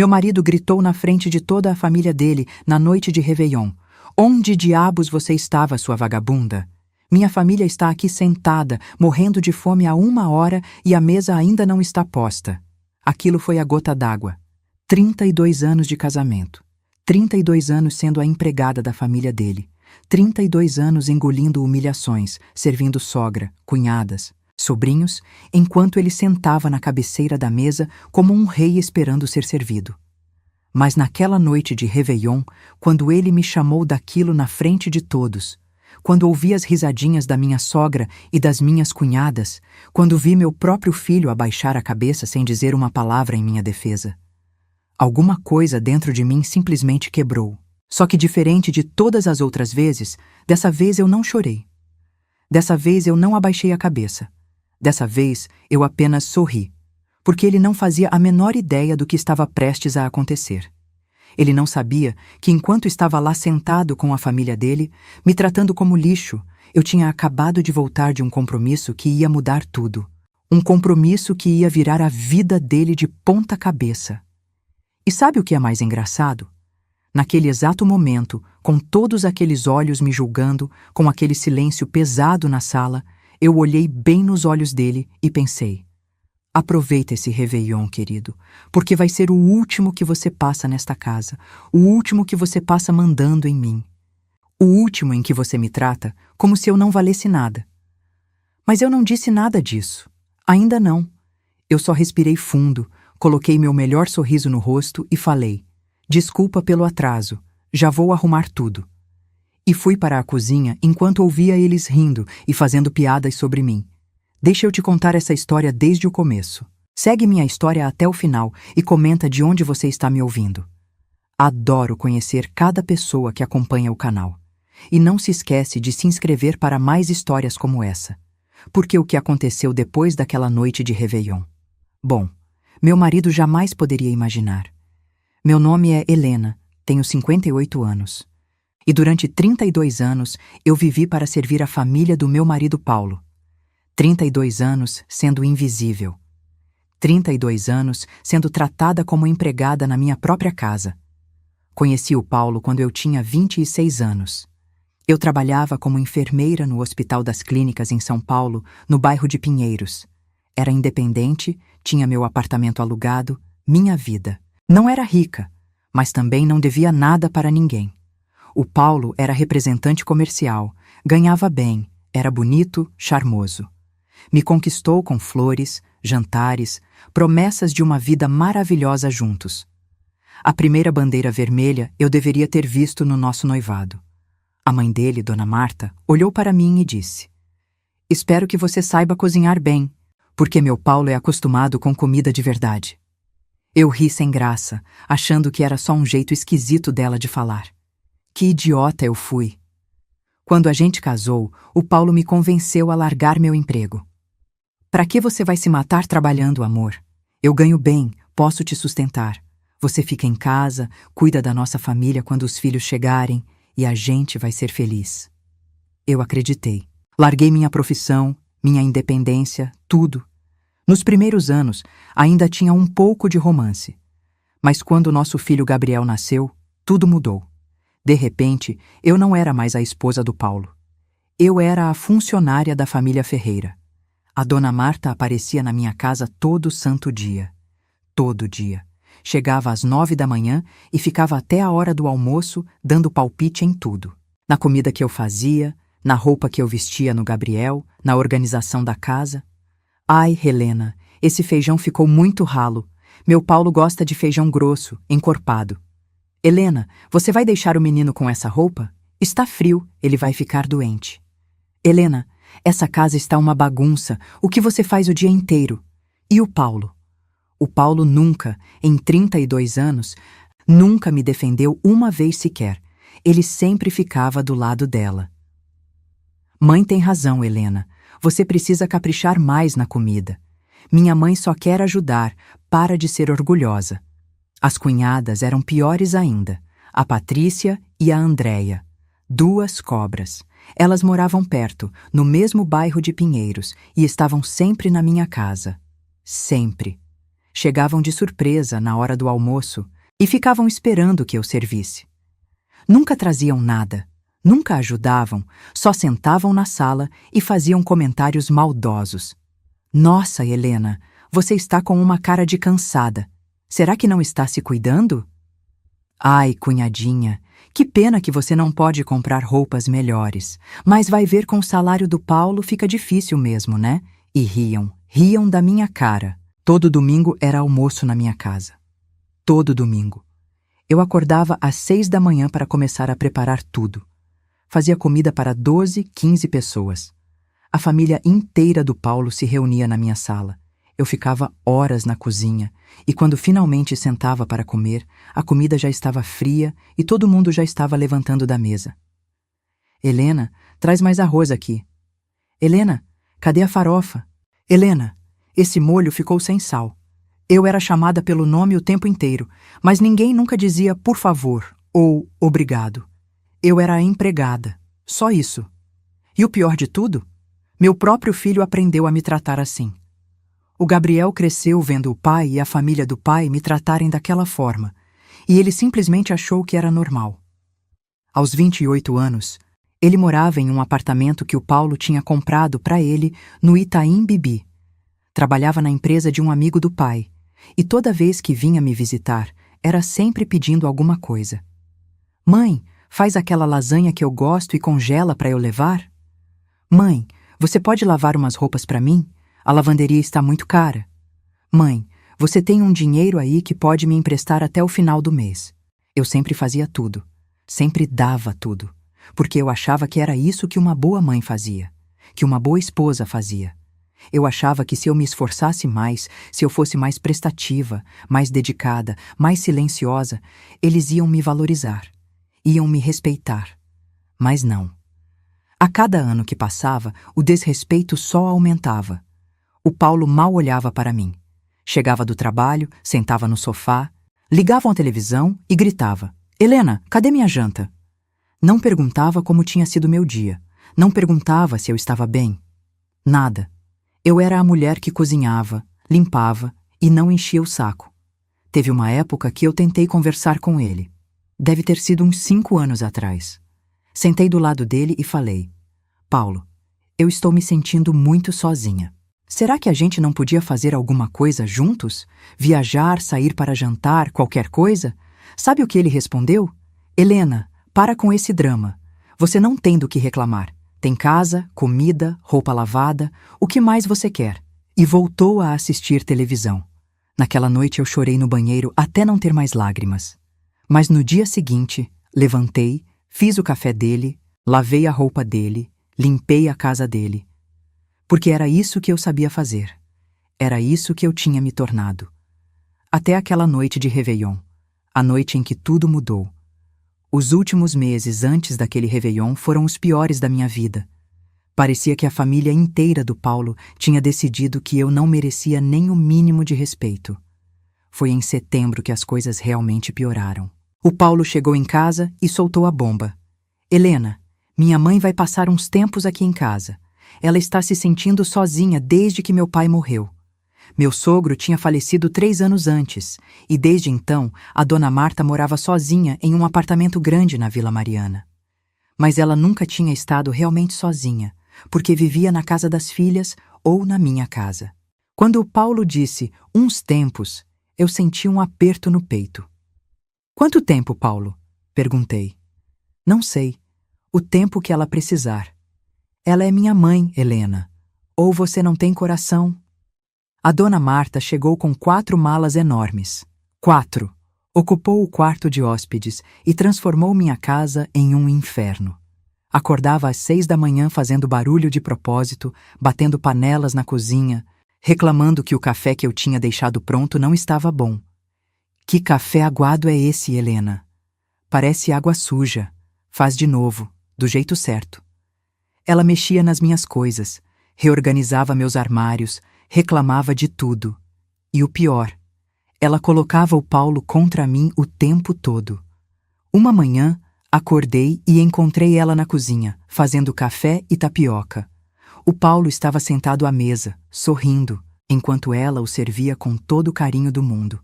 Meu marido gritou na frente de toda a família dele na noite de Réveillon: "Onde diabos você estava, sua vagabunda? Minha família está aqui sentada, morrendo de fome há 1 hora e a mesa ainda não está posta." Aquilo foi a gota d'água. 32 anos de casamento. 32 anos sendo a empregada da família dele. 32 anos engolindo humilhações, servindo sogra, cunhadas, sobrinhos, enquanto ele sentava na cabeceira da mesa como um rei esperando ser servido. Mas naquela noite de Réveillon, quando ele me chamou daquilo na frente de todos, quando ouvi as risadinhas da minha sogra e das minhas cunhadas, quando vi meu próprio filho abaixar a cabeça sem dizer uma palavra em minha defesa, alguma coisa dentro de mim simplesmente quebrou. Só que diferente de todas as outras vezes, dessa vez eu não chorei. Dessa vez eu não abaixei a cabeça. Dessa vez eu apenas sorri, porque ele não fazia a menor ideia do que estava prestes a acontecer. Ele não sabia que enquanto estava lá sentado com a família dele, me tratando como lixo, eu tinha acabado de voltar de um compromisso que ia mudar tudo. Um compromisso que ia virar a vida dele de ponta cabeça. E sabe o que é mais engraçado? Naquele exato momento, com todos aqueles olhos me julgando, com aquele silêncio pesado na sala, eu olhei bem nos olhos dele e pensei: aproveita esse Réveillon, querido, porque vai ser o último que você passa nesta casa, o último que você passa mandando em mim, o último em que você me trata como se eu não valesse nada. Mas eu não disse nada disso. Ainda não. Eu só respirei fundo, coloquei meu melhor sorriso no rosto e falei: desculpa pelo atraso, já vou arrumar tudo. E fui para a cozinha enquanto ouvia eles rindo e fazendo piadas sobre mim. Deixa eu te contar essa história desde o começo. Segue minha história até o final e comenta de onde você está me ouvindo. Adoro conhecer cada pessoa que acompanha o canal. E não se esquece de se inscrever para mais histórias como essa. Porque o que aconteceu depois daquela noite de Réveillon? Bom, meu marido jamais poderia imaginar. Meu nome é Helena, tenho 58 anos. E durante 32 anos eu vivi para servir a família do meu marido Paulo. 32 anos sendo invisível. 32 anos sendo tratada como empregada na minha própria casa. Conheci o Paulo quando eu tinha 26 anos. Eu trabalhava como enfermeira no Hospital das Clínicas em São Paulo, no bairro de Pinheiros. Era independente, tinha meu apartamento alugado, minha vida. Não era rica, mas também não devia nada para ninguém. O Paulo era representante comercial, ganhava bem, era bonito, charmoso. Me conquistou com flores, jantares, promessas de uma vida maravilhosa juntos. A primeira bandeira vermelha eu deveria ter visto no nosso noivado. A mãe dele, Dona Marta, olhou para mim e disse: espero que você saiba cozinhar bem, porque meu Paulo é acostumado com comida de verdade. Eu ri sem graça, achando que era só um jeito esquisito dela de falar. Que idiota eu fui! Quando a gente casou, o Paulo me convenceu a largar meu emprego. Para que você vai se matar trabalhando, amor? Eu ganho bem, posso te sustentar. Você fica em casa, cuida da nossa família quando os filhos chegarem e a gente vai ser feliz. Eu acreditei. Larguei minha profissão, minha independência, tudo. Nos primeiros anos, ainda tinha um pouco de romance. Mas quando nosso filho Gabriel nasceu, tudo mudou. De repente, eu não era mais a esposa do Paulo. Eu era a funcionária da família Ferreira. A Dona Marta aparecia na minha casa todo santo dia. Todo dia. Chegava às 9 da manhã e ficava até a hora do almoço dando palpite em tudo. Na comida que eu fazia, na roupa que eu vestia no Gabriel, na organização da casa. Ai, Helena, esse feijão ficou muito ralo. Meu Paulo gosta de feijão grosso, encorpado. Helena, você vai deixar o menino com essa roupa? Está frio, ele vai ficar doente. Helena, essa casa está uma bagunça, o que você faz o dia inteiro? E o Paulo? O Paulo nunca, em 32 anos, nunca me defendeu uma vez sequer. Ele sempre ficava do lado dela. Mãe tem razão, Helena. Você precisa caprichar mais na comida. Minha mãe só quer ajudar, para de ser orgulhosa. As cunhadas eram piores ainda, a Patrícia e a Andréia. 2 cobras. Elas moravam perto, no mesmo bairro de Pinheiros, e estavam sempre na minha casa. Sempre. Chegavam de surpresa na hora do almoço e ficavam esperando que eu servisse. Nunca traziam nada, nunca ajudavam, só sentavam na sala e faziam comentários maldosos. Nossa, Helena, você está com uma cara de cansada. Será que não está se cuidando? Ai, cunhadinha, que pena que você não pode comprar roupas melhores. Mas vai ver, com o salário do Paulo fica difícil mesmo, né? E riam da minha cara. Todo domingo era almoço na minha casa. Todo domingo. Eu acordava às 6 da manhã para começar a preparar tudo. Fazia comida para 12, 15 pessoas. A família inteira do Paulo se reunia na minha sala. Eu ficava horas na cozinha e quando finalmente sentava para comer, a comida já estava fria e todo mundo já estava levantando da mesa. Helena, traz mais arroz aqui. Helena, cadê a farofa? Helena, esse molho ficou sem sal. Eu era chamada pelo nome o tempo inteiro, mas ninguém nunca dizia por favor ou obrigado. Eu era a empregada, só isso. E o pior de tudo? Meu próprio filho aprendeu a me tratar assim. O Gabriel cresceu vendo o pai e a família do pai me tratarem daquela forma, e ele simplesmente achou que era normal. Aos 28 anos, ele morava em um apartamento que o Paulo tinha comprado para ele no Itaim Bibi. Trabalhava na empresa de um amigo do pai, e toda vez que vinha me visitar, era sempre pedindo alguma coisa. Mãe, faz aquela lasanha que eu gosto e congela para eu levar? Mãe, você pode lavar umas roupas para mim? A lavanderia está muito cara. Mãe, você tem um dinheiro aí que pode me emprestar até o final do mês. Eu sempre fazia tudo. Sempre dava tudo. Porque eu achava que era isso que uma boa mãe fazia. Que uma boa esposa fazia. Eu achava que se eu me esforçasse mais, se eu fosse mais prestativa, mais dedicada, mais silenciosa, eles iam me valorizar. Iam me respeitar. Mas não. A cada ano que passava, o desrespeito só aumentava. O Paulo mal olhava para mim. Chegava do trabalho, sentava no sofá, ligava a televisão e gritava: Helena, cadê minha janta? Não perguntava como tinha sido meu dia. Não perguntava se eu estava bem. Nada. Eu era a mulher que cozinhava, limpava e não enchia o saco. Teve uma época que eu tentei conversar com ele. Deve ter sido uns 5 anos atrás. Sentei do lado dele e falei: Paulo, eu estou me sentindo muito sozinha. Será que a gente não podia fazer alguma coisa juntos? Viajar, sair para jantar, qualquer coisa? Sabe o que ele respondeu? Helena, para com esse drama. Você não tem do que reclamar. Tem casa, comida, roupa lavada, o que mais você quer? E voltou a assistir televisão. Naquela noite eu chorei no banheiro até não ter mais lágrimas. Mas no dia seguinte, levantei, fiz o café dele, lavei a roupa dele, limpei a casa dele. Porque era isso que eu sabia fazer. Era isso que eu tinha me tornado. Até aquela noite de Réveillon, a noite em que tudo mudou. Os últimos meses antes daquele Réveillon foram os piores da minha vida. Parecia que a família inteira do Paulo tinha decidido que eu não merecia nem o mínimo de respeito. Foi em setembro que as coisas realmente pioraram. O Paulo chegou em casa e soltou a bomba. Helena, minha mãe vai passar uns tempos aqui em casa. Ela está se sentindo sozinha desde que meu pai morreu. Meu sogro tinha falecido 3 anos antes, e desde então a dona Marta morava sozinha em um apartamento grande na Vila Mariana. Mas ela nunca tinha estado realmente sozinha, porque vivia na casa das filhas ou na minha casa. Quando o Paulo disse uns tempos, eu senti um aperto no peito. Quanto tempo, Paulo? Perguntei. Não sei. O tempo que ela precisar. Ela é minha mãe, Helena. Ou você não tem coração? A dona Marta chegou com 4 malas enormes. 4. Ocupou o quarto de hóspedes e transformou minha casa em um inferno. Acordava às 6 da manhã fazendo barulho de propósito, batendo panelas na cozinha, reclamando que o café que eu tinha deixado pronto não estava bom. Que café aguado é esse, Helena? Parece água suja. Faz de novo, do jeito certo. Ela mexia nas minhas coisas, reorganizava meus armários, reclamava de tudo. E o pior, ela colocava o Paulo contra mim o tempo todo. Uma manhã, acordei e encontrei ela na cozinha, fazendo café e tapioca. O Paulo estava sentado à mesa, sorrindo, enquanto ela o servia com todo o carinho do mundo.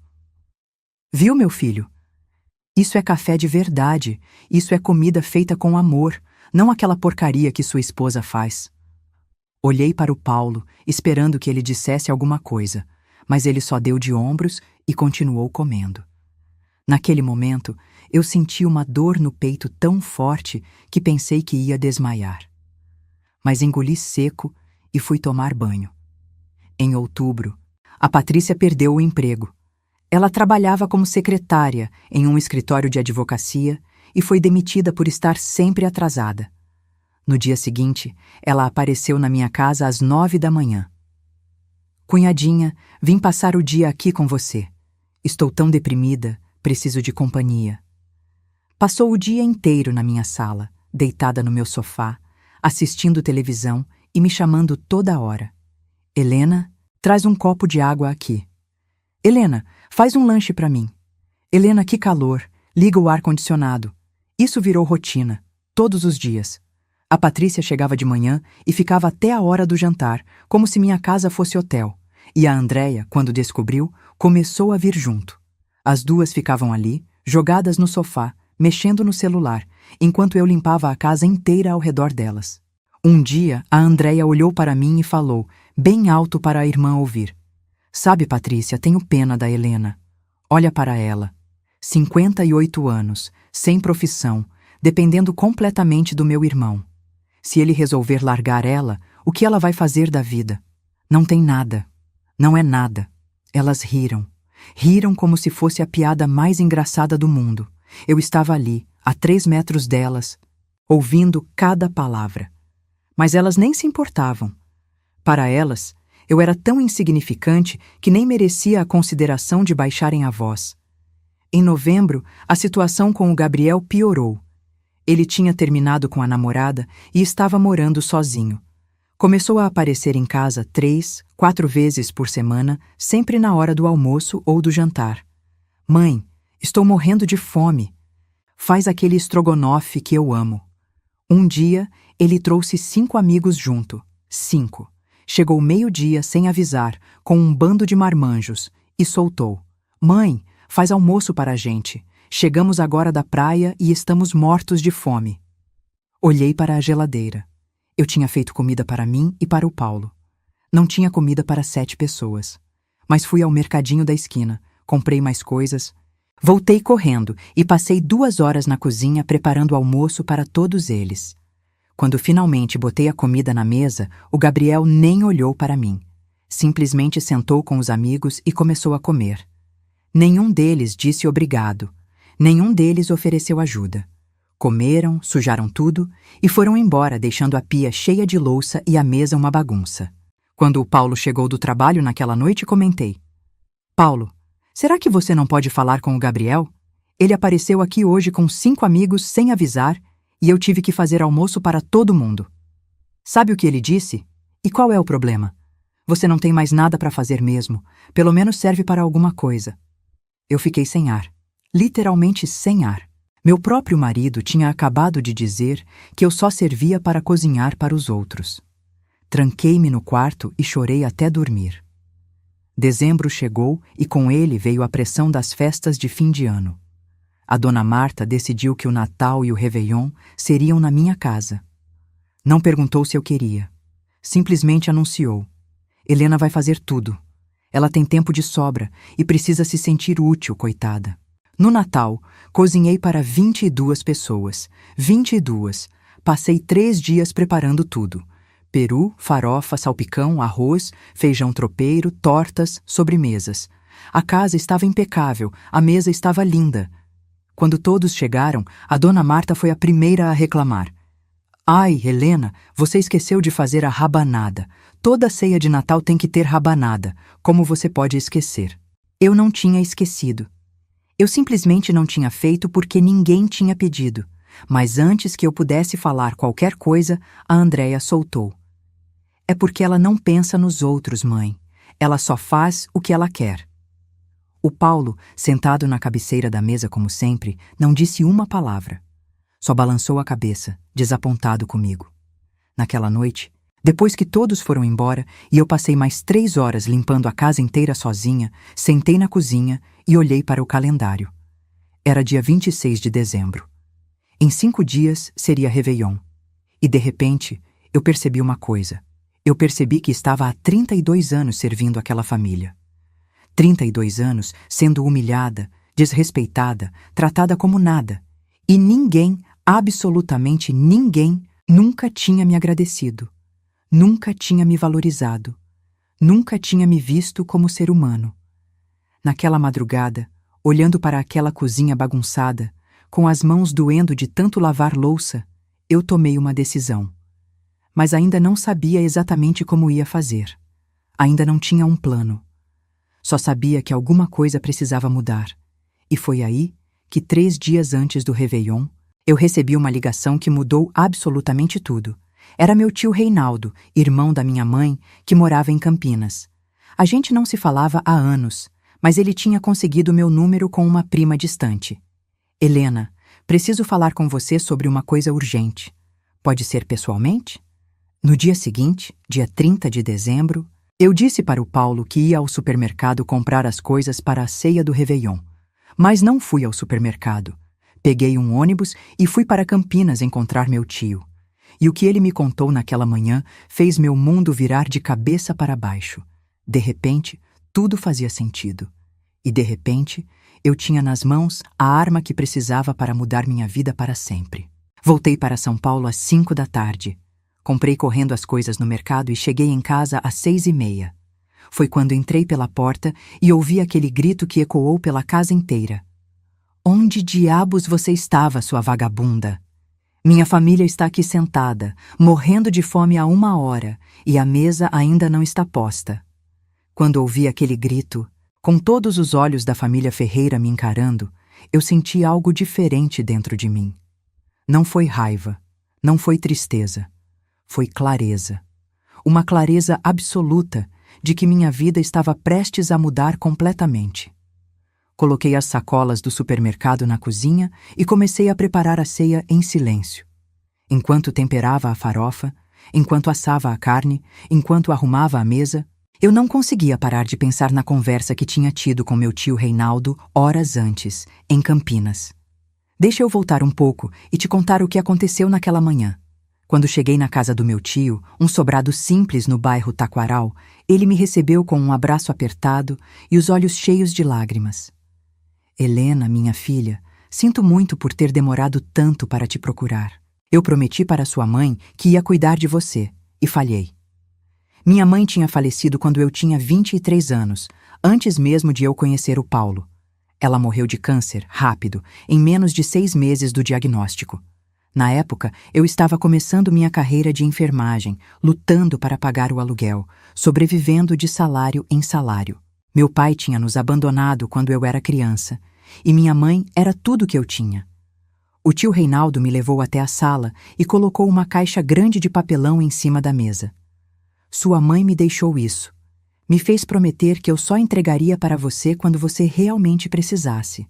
Viu, meu filho? Isso é café de verdade, isso é comida feita com amor, não aquela porcaria que sua esposa faz. Olhei para o Paulo, esperando que ele dissesse alguma coisa, mas ele só deu de ombros e continuou comendo. Naquele momento, eu senti uma dor no peito tão forte que pensei que ia desmaiar. Mas engoli seco e fui tomar banho. Em outubro, a Patrícia perdeu o emprego. Ela trabalhava como secretária em um escritório de advocacia e foi demitida por estar sempre atrasada. No dia seguinte, ela apareceu na minha casa às 9 da manhã. Cunhadinha, vim passar o dia aqui com você. Estou tão deprimida, preciso de companhia. Passou o dia inteiro na minha sala, deitada no meu sofá, assistindo televisão e me chamando toda hora. Helena, traz um copo de água aqui. Helena, faz um lanche para mim. Helena, que calor, liga o ar-condicionado. Isso virou rotina, todos os dias. A Patrícia chegava de manhã e ficava até a hora do jantar, como se minha casa fosse hotel. E a Andréia, quando descobriu, começou a vir junto. As duas ficavam ali, jogadas no sofá, mexendo no celular, enquanto eu limpava a casa inteira ao redor delas. Um dia, a Andréia olhou para mim e falou, bem alto para a irmã ouvir. Sabe, Patrícia, tenho pena da Helena. Olha para ela. 58 anos, sem profissão, dependendo completamente do meu irmão. Se ele resolver largar ela, o que ela vai fazer da vida? Não tem nada. Não é nada. Elas riram. Riram como se fosse a piada mais engraçada do mundo. Eu estava ali, a 3 metros delas, ouvindo cada palavra. Mas elas nem se importavam. Para elas, eu era tão insignificante que nem merecia a consideração de baixarem a voz. Em novembro, a situação com o Gabriel piorou. Ele tinha terminado com a namorada e estava morando sozinho. Começou a aparecer em casa 3, 4 vezes por semana, sempre na hora do almoço ou do jantar. Mãe, estou morrendo de fome. Faz aquele estrogonofe que eu amo. Um dia, ele trouxe 5 amigos junto. 5. Chegou meio-dia sem avisar, com um bando de marmanjos, e soltou. Mãe, faz almoço para a gente. Chegamos agora da praia e estamos mortos de fome. Olhei para a geladeira. Eu tinha feito comida para mim e para o Paulo. Não tinha comida para 7 pessoas. Mas fui ao mercadinho da esquina, comprei mais coisas. Voltei correndo e passei 2 horas na cozinha preparando almoço para todos eles. Quando finalmente botei a comida na mesa, o Gabriel nem olhou para mim. Simplesmente sentou com os amigos e começou a comer. Nenhum deles disse obrigado. Nenhum deles ofereceu ajuda. Comeram, sujaram tudo e foram embora, deixando a pia cheia de louça e a mesa uma bagunça. Quando o Paulo chegou do trabalho naquela noite, comentei. Paulo, será que você não pode falar com o Gabriel? Ele apareceu aqui hoje com 5 amigos sem avisar e eu tive que fazer almoço para todo mundo. Sabe o que ele disse? E qual é o problema? Você não tem mais nada para fazer mesmo. Pelo menos serve para alguma coisa. Eu fiquei sem ar. Literalmente sem ar. Meu próprio marido tinha acabado de dizer que eu só servia para cozinhar para os outros. Tranquei-me no quarto e chorei até dormir. Dezembro chegou e com ele veio a pressão das festas de fim de ano. A dona Marta decidiu que o Natal e o Réveillon seriam na minha casa. Não perguntou se eu queria. Simplesmente anunciou. Helena vai fazer tudo. Ela tem tempo de sobra e precisa se sentir útil, coitada. No Natal, cozinhei para 22 pessoas. 22. Passei 3 dias preparando tudo. Peru, farofa, salpicão, arroz, feijão tropeiro, tortas, sobremesas. A casa estava impecável, a mesa estava linda. Quando todos chegaram, a dona Marta foi a primeira a reclamar. Ai, Helena, você esqueceu de fazer a rabanada. Toda ceia de Natal tem que ter rabanada. Como você pode esquecer? Eu não tinha esquecido. Eu simplesmente não tinha feito porque ninguém tinha pedido. Mas antes que eu pudesse falar qualquer coisa, a Andréia soltou. É porque ela não pensa nos outros, mãe. Ela só faz o que ela quer. O Paulo, sentado na cabeceira da mesa como sempre, não disse uma palavra. Só balançou a cabeça, desapontado comigo. Naquela noite, Depois que todos foram embora e eu passei mais 3 horas limpando a casa inteira sozinha, sentei na cozinha e olhei para o calendário. Era dia 26 de dezembro. Em 5 dias seria Réveillon. E de repente, eu percebi uma coisa. Eu percebi que estava há 32 anos servindo aquela família. 32 anos sendo humilhada, desrespeitada, tratada como nada. E ninguém, absolutamente ninguém, nunca tinha me agradecido. Nunca tinha me valorizado. Nunca tinha me visto como ser humano. Naquela madrugada, olhando para aquela cozinha bagunçada, com as mãos doendo de tanto lavar louça, eu tomei uma decisão. Mas ainda não sabia exatamente como ia fazer. Ainda não tinha um plano. Só sabia que alguma coisa precisava mudar. E foi aí que 3 dias antes do Réveillon, eu recebi uma ligação que mudou absolutamente tudo. Era meu tio Reinaldo, irmão da minha mãe, que morava em Campinas. A gente não se falava há anos, mas ele tinha conseguido meu número com uma prima distante. Helena, preciso falar com você sobre uma coisa urgente. Pode ser pessoalmente? No dia seguinte, dia 30 de dezembro, eu disse para o Paulo que ia ao supermercado comprar as coisas para a ceia do Réveillon. Mas não fui ao supermercado. Peguei um ônibus e fui para Campinas encontrar meu tio. E o que ele me contou naquela manhã fez meu mundo virar de cabeça para baixo. De repente, tudo fazia sentido. E de repente, eu tinha nas mãos a arma que precisava para mudar minha vida para sempre. Voltei para São Paulo às 5 da tarde. Comprei correndo as coisas no mercado e cheguei em casa às 6:30. Foi quando entrei pela porta e ouvi aquele grito que ecoou pela casa inteira. Onde diabos você estava, sua vagabunda? Minha família está aqui sentada, morrendo de fome há 1 hora, e a mesa ainda não está posta. Quando ouvi aquele grito, com todos os olhos da família Ferreira me encarando, eu senti algo diferente dentro de mim. Não foi raiva, não foi tristeza, foi clareza. Uma clareza absoluta de que minha vida estava prestes a mudar completamente. Coloquei as sacolas do supermercado na cozinha e comecei a preparar a ceia em silêncio. Enquanto temperava a farofa, enquanto assava a carne, enquanto arrumava a mesa, eu não conseguia parar de pensar na conversa que tinha tido com meu tio Reinaldo horas antes, em Campinas. Deixa eu voltar um pouco e te contar o que aconteceu naquela manhã. Quando cheguei na casa do meu tio, um sobrado simples no bairro Taquaral, ele me recebeu com um abraço apertado e os olhos cheios de lágrimas. Helena, minha filha, sinto muito por ter demorado tanto para te procurar. Eu prometi para sua mãe que ia cuidar de você, e falhei. Minha mãe tinha falecido quando eu tinha 23 anos, antes mesmo de eu conhecer o Paulo. Ela morreu de câncer, rápido, em menos de 6 meses do diagnóstico. Na época, eu estava começando minha carreira de enfermagem, lutando para pagar o aluguel, sobrevivendo de salário em salário. Meu pai tinha nos abandonado quando eu era criança, e minha mãe era tudo que eu tinha. O tio Reinaldo me levou até a sala e colocou uma caixa grande de papelão em cima da mesa. Sua mãe me deixou isso. Me fez prometer que eu só entregaria para você quando você realmente precisasse.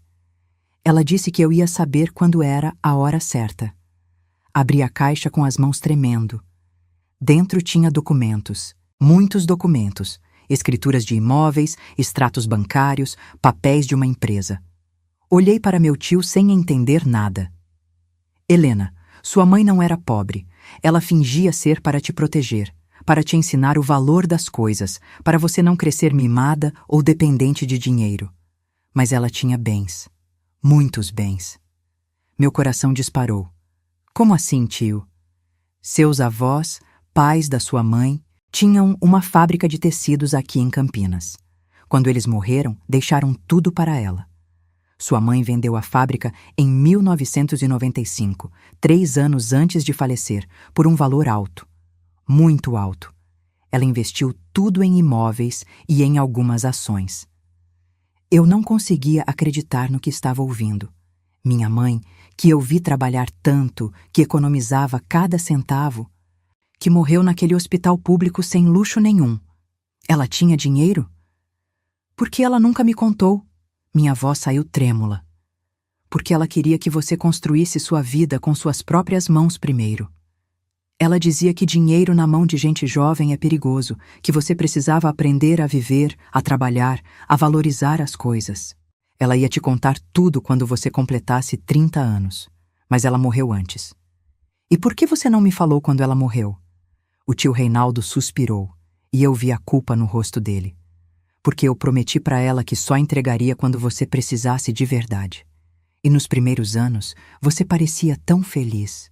Ela disse que eu ia saber quando era a hora certa. Abri a caixa com as mãos tremendo. Dentro tinha documentos, muitos documentos, escrituras de imóveis, extratos bancários, papéis de uma empresa. Olhei para meu tio sem entender nada. Helena, sua mãe não era pobre. Ela fingia ser para te proteger, para te ensinar o valor das coisas, para você não crescer mimada ou dependente de dinheiro. Mas ela tinha bens, muitos bens. Meu coração disparou. Como assim, tio? Seus avós, pais da sua mãe, tinham uma fábrica de tecidos aqui em Campinas. Quando eles morreram, deixaram tudo para ela. Sua mãe vendeu a fábrica em 1995, 3 anos antes de falecer, por um valor alto. Muito alto. Ela investiu tudo em imóveis e em algumas ações. Eu não conseguia acreditar no que estava ouvindo. Minha mãe, que eu vi trabalhar tanto, que economizava cada centavo, que morreu naquele hospital público sem luxo nenhum. Ela tinha dinheiro? Por que ela nunca me contou? Minha voz saiu trêmula. Porque ela queria que você construísse sua vida com suas próprias mãos primeiro. Ela dizia que dinheiro na mão de gente jovem é perigoso, que você precisava aprender a viver, a trabalhar, a valorizar as coisas. Ela ia te contar tudo quando você completasse 30 anos, mas ela morreu antes. E por que você não me falou quando ela morreu? O tio Reinaldo suspirou, e eu vi a culpa no rosto dele. Porque eu prometi para ela que só entregaria quando você precisasse de verdade. E nos primeiros anos, você parecia tão feliz.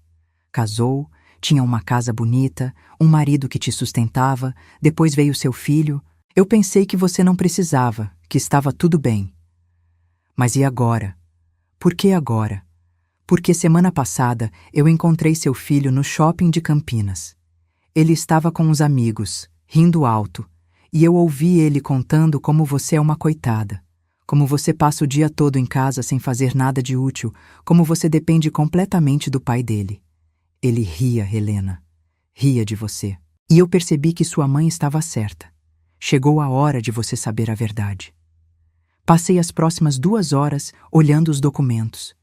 Casou, tinha uma casa bonita, um marido que te sustentava, depois veio seu filho. Eu pensei que você não precisava, que estava tudo bem. Mas e agora? Por que agora? Porque semana passada eu encontrei seu filho no shopping de Campinas. Ele estava com uns amigos, rindo alto, e eu ouvi ele contando como você é uma coitada, como você passa o dia todo em casa sem fazer nada de útil, como você depende completamente do pai dele. Ele ria, Helena. Ria de você. E eu percebi que sua mãe estava certa. Chegou a hora de você saber a verdade. Passei as próximas 2 horas olhando os documentos.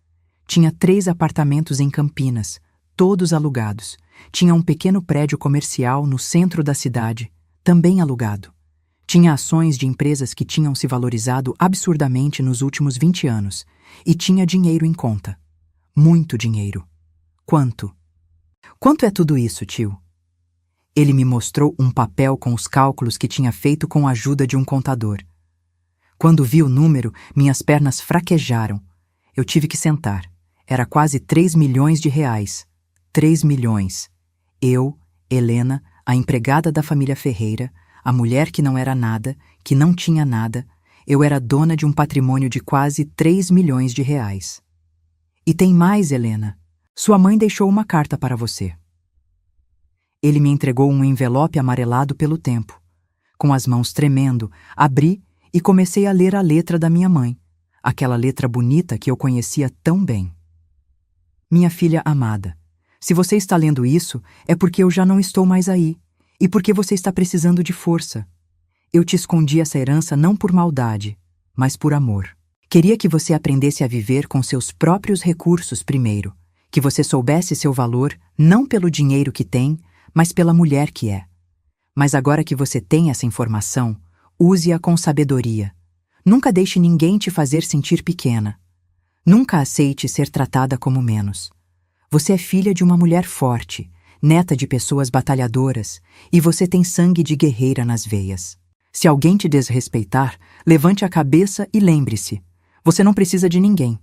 Tinha 3 apartamentos em Campinas, todos alugados. Tinha um pequeno prédio comercial no centro da cidade, também alugado. Tinha ações de empresas que tinham se valorizado absurdamente nos últimos 20 anos. E tinha dinheiro em conta. Muito dinheiro. Quanto? Quanto é tudo isso, tio? Ele me mostrou um papel com os cálculos que tinha feito com a ajuda de um contador. Quando vi o número, minhas pernas fraquejaram. Eu tive que sentar. Era quase 3 milhões de reais. 3 milhões. Eu, Helena, a empregada da família Ferreira, a mulher que não era nada, que não tinha nada, eu era dona de um patrimônio de quase 3 milhões de reais. E tem mais, Helena. Sua mãe deixou uma carta para você. Ele me entregou um envelope amarelado pelo tempo. Com as mãos tremendo, abri e comecei a ler a letra da minha mãe, aquela letra bonita que eu conhecia tão bem. Minha filha amada, se você está lendo isso, é porque eu já não estou mais aí, e porque você está precisando de força. Eu te escondi essa herança não por maldade, mas por amor. Queria que você aprendesse a viver com seus próprios recursos primeiro, que você soubesse seu valor não pelo dinheiro que tem, mas pela mulher que é. Mas agora que você tem essa informação, use-a com sabedoria. Nunca deixe ninguém te fazer sentir pequena. Nunca aceite ser tratada como menos. Você é filha de uma mulher forte, neta de pessoas batalhadoras, e você tem sangue de guerreira nas veias. Se alguém te desrespeitar, levante a cabeça e lembre-se. Você não precisa de ninguém.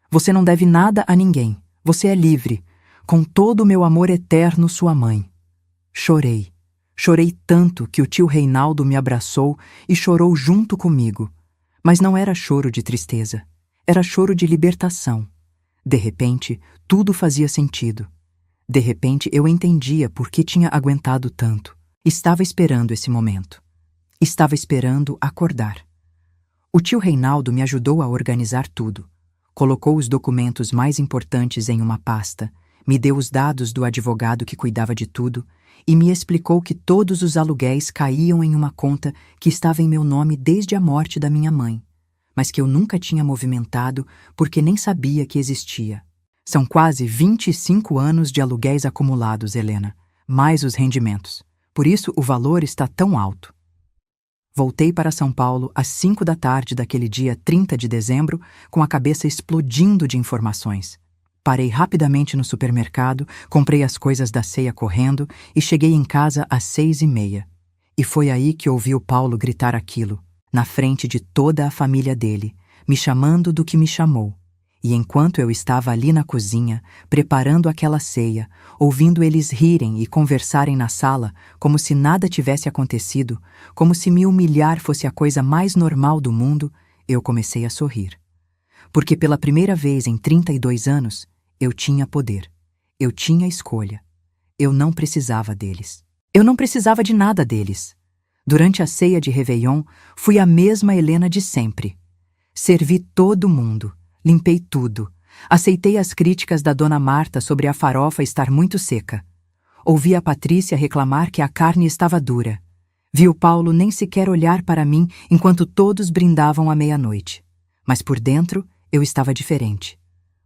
Você não deve nada a ninguém. Você é livre. Com todo o meu amor eterno, sua mãe. Chorei. Chorei tanto que o tio Reinaldo me abraçou e chorou junto comigo. Mas não era choro de tristeza. Era choro de libertação. De repente, tudo fazia sentido. De repente, eu entendia por que tinha aguentado tanto. Estava esperando esse momento. Estava esperando acordar. O tio Reinaldo me ajudou a organizar tudo. Colocou os documentos mais importantes em uma pasta, me deu os dados do advogado que cuidava de tudo e me explicou que todos os aluguéis caíam em uma conta que estava em meu nome desde a morte da minha mãe, mas que eu nunca tinha movimentado porque nem sabia que existia. São quase 25 anos de aluguéis acumulados, Helena, mais os rendimentos. Por isso o valor está tão alto. Voltei para São Paulo às 5 da tarde daquele dia 30 de dezembro, com a cabeça explodindo de informações. Parei rapidamente no supermercado, comprei as coisas da ceia correndo e cheguei em casa às 6h30. E foi aí que ouvi o Paulo gritar aquilo, na frente de toda a família dele, me chamando do que me chamou. E enquanto eu estava ali na cozinha, preparando aquela ceia, ouvindo eles rirem e conversarem na sala, como se nada tivesse acontecido, como se me humilhar fosse a coisa mais normal do mundo, eu comecei a sorrir. Porque pela primeira vez em 32 anos, eu tinha poder. Eu tinha escolha. Eu não precisava deles. Eu não precisava de nada deles. Durante a ceia de Réveillon, fui a mesma Helena de sempre. Servi todo mundo. Limpei tudo. Aceitei as críticas da dona Marta sobre a farofa estar muito seca. Ouvi a Patrícia reclamar que a carne estava dura. Vi o Paulo nem sequer olhar para mim enquanto todos brindavam à meia-noite. Mas por dentro, eu estava diferente.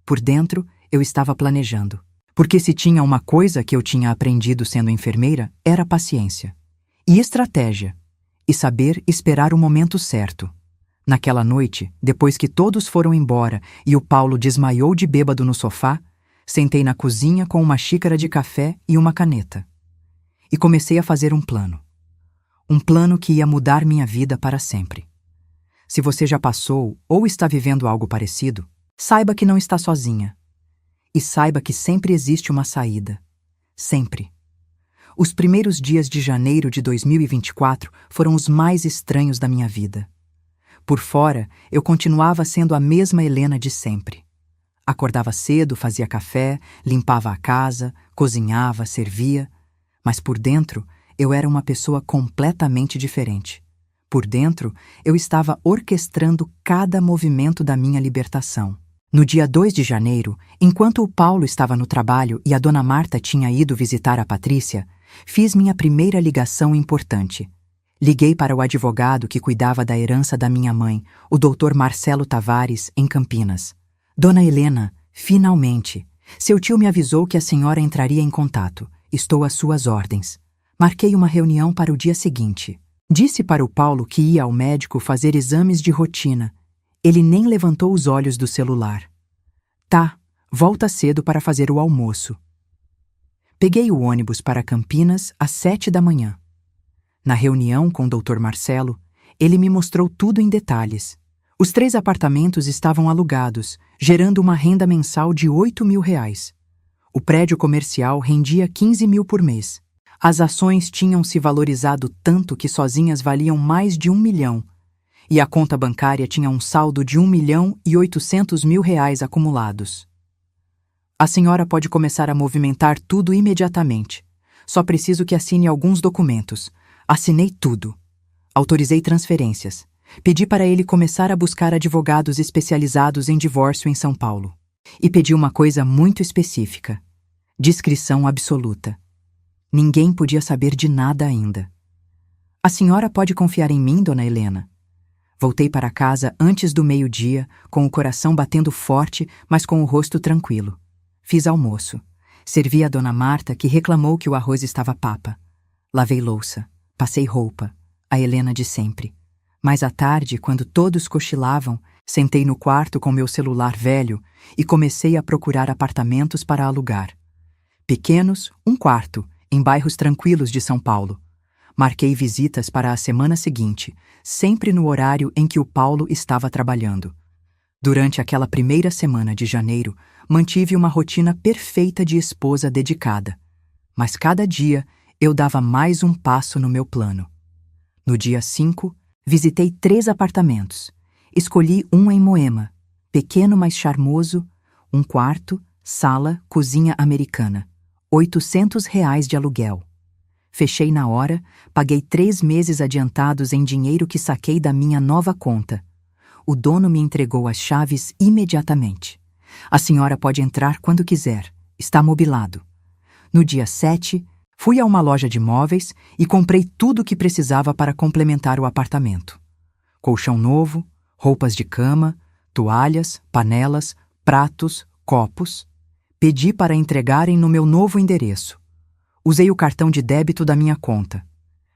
Por dentro, eu estava planejando. Porque se tinha uma coisa que eu tinha aprendido sendo enfermeira, era paciência. E estratégia. E saber esperar o momento certo. Naquela noite, depois que todos foram embora e o Paulo desmaiou de bêbado no sofá, sentei na cozinha com uma xícara de café e uma caneta. E comecei a fazer um plano. Um plano que ia mudar minha vida para sempre. Se você já passou ou está vivendo algo parecido, saiba que não está sozinha. E saiba que sempre existe uma saída. Sempre. Os primeiros dias de janeiro de 2024 foram os mais estranhos da minha vida. Por fora, eu continuava sendo a mesma Helena de sempre. Acordava cedo, fazia café, limpava a casa, cozinhava, servia. Mas por dentro, eu era uma pessoa completamente diferente. Por dentro, eu estava orquestrando cada movimento da minha libertação. No dia 2 de janeiro, enquanto o Paulo estava no trabalho e a dona Marta tinha ido visitar a Patrícia, fiz minha primeira ligação importante. Liguei para o advogado que cuidava da herança da minha mãe, o Dr. Marcelo Tavares, em Campinas. Dona Helena, finalmente. Seu tio me avisou que a senhora entraria em contato. Estou às suas ordens. Marquei uma reunião para o dia seguinte. Disse para o Paulo que ia ao médico fazer exames de rotina. Ele nem levantou os olhos do celular. Tá, volta cedo para fazer o almoço. Peguei o ônibus para Campinas às 7 da manhã. Na reunião com o Dr. Marcelo, ele me mostrou tudo em detalhes. Os 3 apartamentos estavam alugados, gerando uma renda mensal de R$ 8.000. O prédio comercial rendia 15 mil por mês. As ações tinham se valorizado tanto que sozinhas valiam mais de 1 milhão. E a conta bancária tinha um saldo de R$ 1.800.000 acumulados. A senhora pode começar a movimentar tudo imediatamente. Só preciso que assine alguns documentos. Assinei tudo. Autorizei transferências. Pedi para ele começar a buscar advogados especializados em divórcio em São Paulo. E pedi uma coisa muito específica. Discrição absoluta. Ninguém podia saber de nada ainda. A senhora pode confiar em mim, dona Helena? Voltei para casa antes do meio-dia, com o coração batendo forte, mas com o rosto tranquilo. Fiz almoço. Servi a dona Marta, que reclamou que o arroz estava papa. Lavei louça. Passei roupa. A Helena de sempre. Mais à tarde, quando todos cochilavam, sentei no quarto com meu celular velho e comecei a procurar apartamentos para alugar. Pequenos, 1 quarto, em bairros tranquilos de São Paulo. Marquei visitas para a semana seguinte, sempre no horário em que o Paulo estava trabalhando. Durante aquela primeira semana de janeiro, mantive uma rotina perfeita de esposa dedicada. Mas cada dia eu dava mais um passo no meu plano. No dia 5, visitei 3 apartamentos. Escolhi um em Moema, pequeno mas charmoso, 1 quarto, sala, cozinha americana. R$ 800 de aluguel. Fechei na hora, paguei 3 meses adiantados em dinheiro que saquei da minha nova conta. O dono me entregou as chaves imediatamente. A senhora pode entrar quando quiser. Está mobilado. No dia 7, fui a uma loja de móveis e comprei tudo o que precisava para complementar o apartamento. Colchão novo, roupas de cama, toalhas, panelas, pratos, copos. Pedi para entregarem no meu novo endereço. Usei o cartão de débito da minha conta.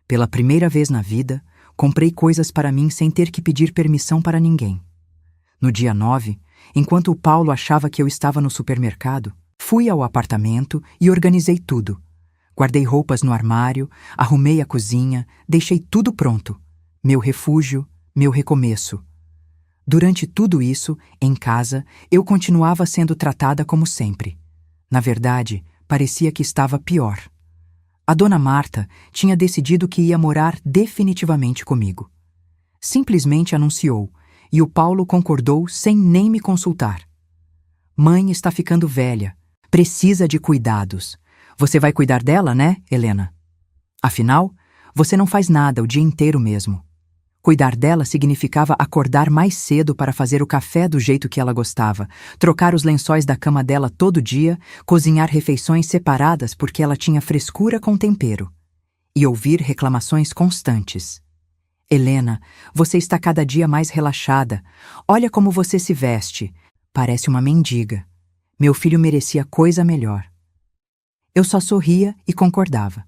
Pela primeira vez na vida, comprei coisas para mim sem ter que pedir permissão para ninguém. No dia 9, enquanto o Paulo achava que eu estava no supermercado, fui ao apartamento e organizei tudo. Guardei roupas no armário, arrumei a cozinha, deixei tudo pronto. Meu refúgio, meu recomeço. Durante tudo isso, em casa, eu continuava sendo tratada como sempre. Na verdade, parecia que estava pior. A dona Marta tinha decidido que ia morar definitivamente comigo. Simplesmente anunciou, e o Paulo concordou sem nem me consultar. Mãe está ficando velha, precisa de cuidados. Você vai cuidar dela, né, Helena? Afinal, você não faz nada o dia inteiro mesmo. Cuidar dela significava acordar mais cedo para fazer o café do jeito que ela gostava, trocar os lençóis da cama dela todo dia, cozinhar refeições separadas porque ela tinha frescura com tempero, e ouvir reclamações constantes. Helena, você está cada dia mais relaxada. Olha como você se veste. Parece uma mendiga. Meu filho merecia coisa melhor. Eu só sorria e concordava.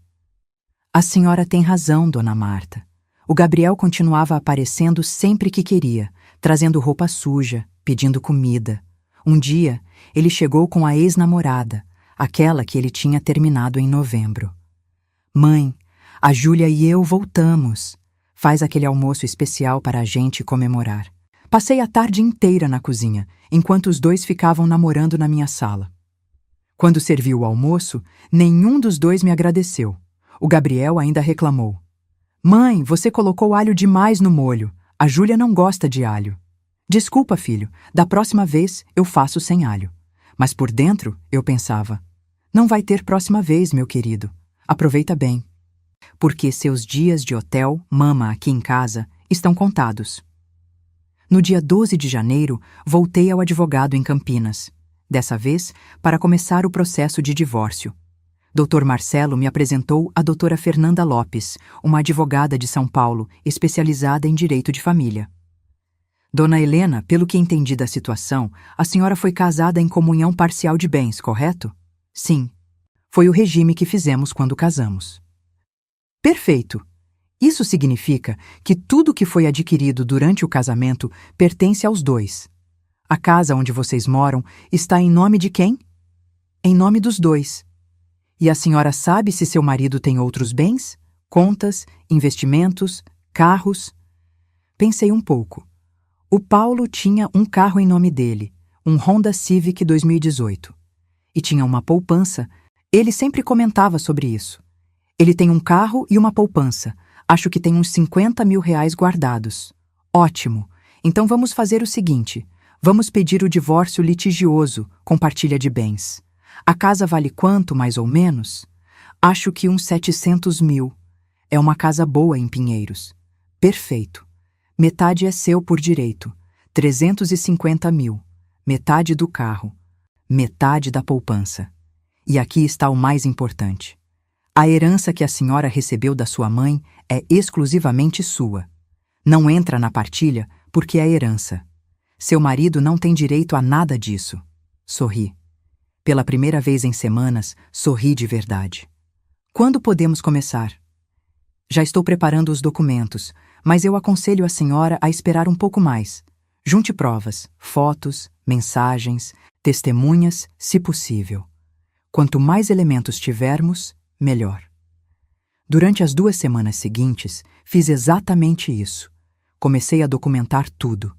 A senhora tem razão, dona Marta. O Gabriel continuava aparecendo sempre que queria, trazendo roupa suja, pedindo comida. Um dia, ele chegou com a ex-namorada, aquela que ele tinha terminado em novembro. Mãe, a Júlia e eu voltamos. Faz aquele almoço especial para a gente comemorar. Passei a tarde inteira na cozinha, enquanto os dois ficavam namorando na minha sala. Quando servi o almoço, nenhum dos dois me agradeceu. O Gabriel ainda reclamou. Mãe, você colocou alho demais no molho. A Júlia não gosta de alho. Desculpa, filho, da próxima vez eu faço sem alho. Mas por dentro eu pensava, não vai ter próxima vez, meu querido. Aproveita bem. Porque seus dias de hotel, mama aqui em casa, estão contados. No dia 12 de janeiro, voltei ao advogado em Campinas. Dessa vez, para começar o processo de divórcio. Dr. Marcelo me apresentou a doutora Fernanda Lopes, uma advogada de São Paulo, especializada em direito de família. Dona Helena, pelo que entendi da situação, a senhora foi casada em comunhão parcial de bens, correto? Sim. Foi o regime que fizemos quando casamos. Perfeito! Isso significa que tudo que foi adquirido durante o casamento pertence aos dois. A casa onde vocês moram está em nome de quem? Em nome dos dois. E a senhora sabe se seu marido tem outros bens? Contas, investimentos, carros? Pensei um pouco. O Paulo tinha um carro em nome dele, um Honda Civic 2018. E tinha uma poupança. Ele sempre comentava sobre isso. Ele tem um carro e uma poupança. Acho que tem uns 50 mil reais guardados. Ótimo. Então vamos fazer o seguinte. Vamos pedir o divórcio litigioso, com partilha de bens. A casa vale quanto, mais ou menos? Acho que uns 700 mil. É uma casa boa em Pinheiros. Perfeito. Metade é seu por direito. 350 mil. Metade do carro. Metade da poupança. E aqui está o mais importante. A herança que a senhora recebeu da sua mãe é exclusivamente sua. Não entra na partilha porque é herança. Seu marido não tem direito a nada disso. Sorri. Pela primeira vez em semanas, sorri de verdade. Quando podemos começar? Já estou preparando os documentos, mas eu aconselho a senhora a esperar um pouco mais. Junte provas, fotos, mensagens, testemunhas, se possível. Quanto mais elementos tivermos, melhor. Durante as 2 semanas seguintes, fiz exatamente isso. Comecei a documentar tudo.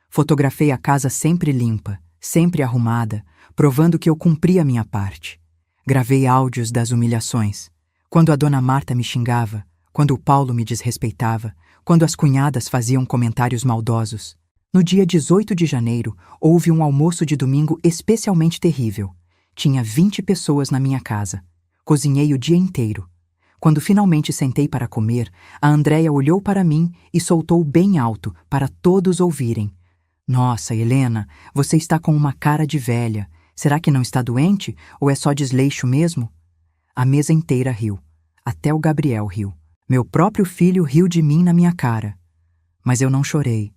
Fotografei a casa sempre limpa, sempre arrumada, provando que eu cumpri a minha parte. Gravei áudios das humilhações. Quando a dona Marta me xingava, quando o Paulo me desrespeitava, quando as cunhadas faziam comentários maldosos. No dia 18 de janeiro, houve um almoço de domingo especialmente terrível. Tinha 20 pessoas na minha casa. Cozinhei o dia inteiro. Quando finalmente sentei para comer, a Andréia olhou para mim e soltou bem alto, para todos ouvirem. Nossa, Helena, você está com uma cara de velha. Será que não está doente ou é só desleixo mesmo? A mesa inteira riu. Até o Gabriel riu. Meu próprio filho riu de mim na minha cara. Mas eu não chorei.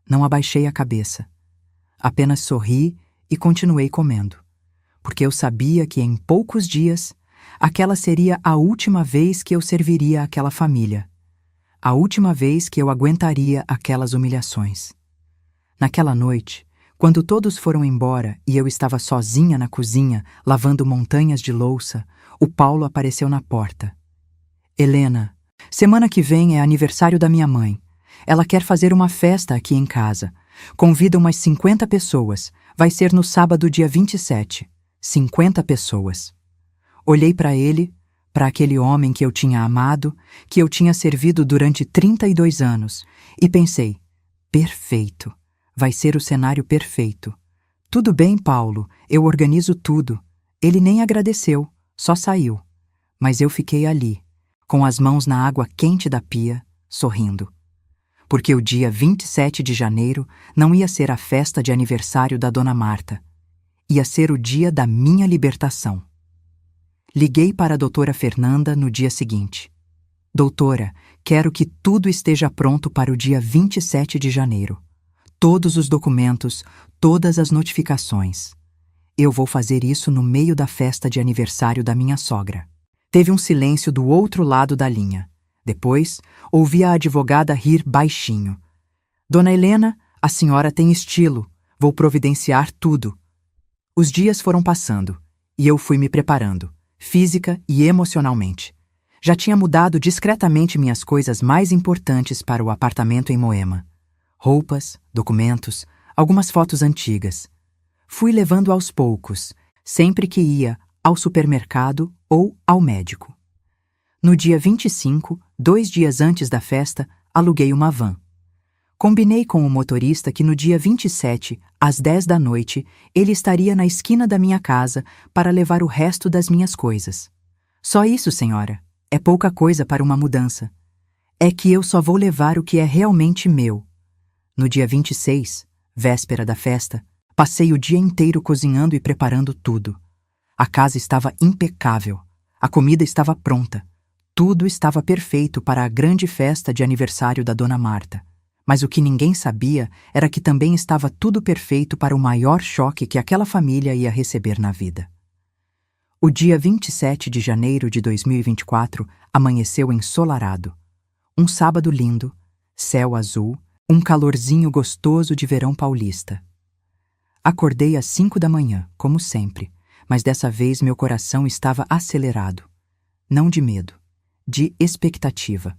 Não abaixei a cabeça. Apenas sorri e continuei comendo. Porque eu sabia que em poucos dias, aquela seria a última vez que eu serviria aquela família. A última vez que eu aguentaria aquelas humilhações. Naquela noite, quando todos foram embora e eu estava sozinha na cozinha, lavando montanhas de louça, o Paulo apareceu na porta. Helena, semana que vem é aniversário da minha mãe. Ela quer fazer uma festa aqui em casa. Convida umas 50 pessoas. Vai ser no sábado, dia 27. 50 pessoas. Olhei para ele, para aquele homem que eu tinha amado, que eu tinha servido durante 32 anos, e pensei, perfeito. Vai ser o cenário perfeito. Tudo bem, Paulo, eu organizo tudo. Ele nem agradeceu, só saiu. Mas eu fiquei ali, com as mãos na água quente da pia, sorrindo. Porque o dia 27 de janeiro não ia ser a festa de aniversário da dona Marta. Ia ser o dia da minha libertação. Liguei para a doutora Fernanda no dia seguinte. Doutora, quero que tudo esteja pronto para o dia 27 de janeiro. Todos os documentos, todas as notificações. Eu vou fazer isso no meio da festa de aniversário da minha sogra. Teve um silêncio do outro lado da linha. Depois, ouvi a advogada rir baixinho. Dona Helena, a senhora tem estilo. Vou providenciar tudo. Os dias foram passando, e eu fui me preparando, física e emocionalmente. Já tinha mudado discretamente minhas coisas mais importantes para o apartamento em Moema. Roupas, documentos, algumas fotos antigas. Fui levando aos poucos, sempre que ia ao supermercado ou ao médico. No dia 25, 2 dias antes da festa, aluguei uma van. Combinei com o motorista que no dia 27, às 10 da noite, ele estaria na esquina da minha casa para levar o resto das minhas coisas. Só isso, senhora. É pouca coisa para uma mudança. É que eu só vou levar o que é realmente meu. No dia 26, véspera da festa, passei o dia inteiro cozinhando e preparando tudo. A casa estava impecável. A comida estava pronta. Tudo estava perfeito para a grande festa de aniversário da Dona Marta. Mas o que ninguém sabia era que também estava tudo perfeito para o maior choque que aquela família ia receber na vida. O dia 27 de janeiro de 2024 amanheceu ensolarado. Um sábado lindo, céu azul, um calorzinho gostoso de verão paulista. Acordei às 5 da manhã, como sempre, mas dessa vez meu coração estava acelerado. Não de medo, de expectativa.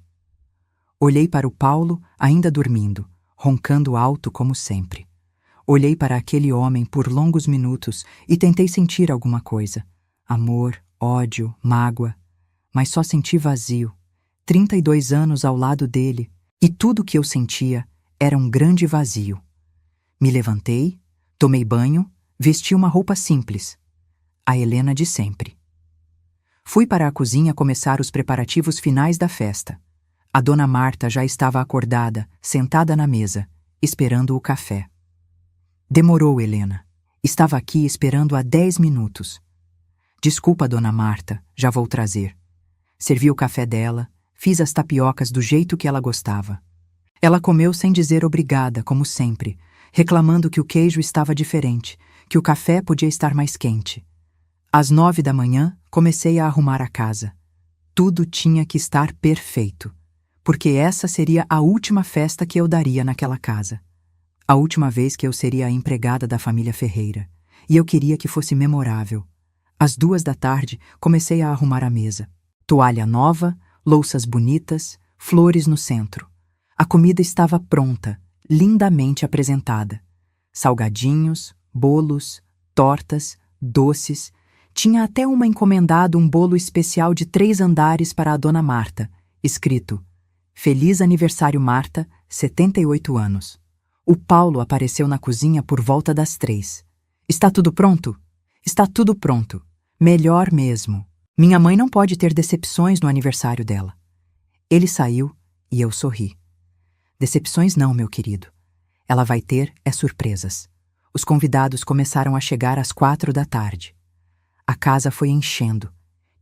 Olhei para o Paulo, ainda dormindo, roncando alto como sempre. Olhei para aquele homem por longos minutos e tentei sentir alguma coisa. Amor, ódio, mágoa. Mas só senti vazio. 32 anos ao lado dele, e tudo o que eu sentia era um grande vazio. Me levantei, tomei banho, vesti uma roupa simples. A Helena de sempre. Fui para a cozinha começar os preparativos finais da festa. A Dona Marta já estava acordada, sentada na mesa, esperando o café. Demorou, Helena. Estava aqui esperando há 10 minutos. Desculpa, Dona Marta, já vou trazer. Servi o café dela, fiz as tapiocas do jeito que ela gostava. Ela comeu sem dizer obrigada, como sempre, reclamando que o queijo estava diferente, que o café podia estar mais quente. Às 9 da manhã, comecei a arrumar a casa. Tudo tinha que estar perfeito, porque essa seria a última festa que eu daria naquela casa. A última vez que eu seria a empregada da família Ferreira, e eu queria que fosse memorável. Às 2 da tarde, comecei a arrumar a mesa. Toalha nova, louças bonitas, flores no centro. A comida estava pronta, lindamente apresentada. Salgadinhos, bolos, tortas, doces. Tinha até uma encomendado um bolo especial de 3 andares para a Dona Marta, escrito: Feliz aniversário Marta, 78 anos. O Paulo apareceu na cozinha por volta das 3. Está tudo pronto? Está tudo pronto. Melhor mesmo. Minha mãe não pode ter decepções no aniversário dela. Ele saiu e eu sorri. Decepções não, meu querido. Ela vai ter surpresas. Os convidados começaram a chegar às 4 da tarde. A casa foi enchendo.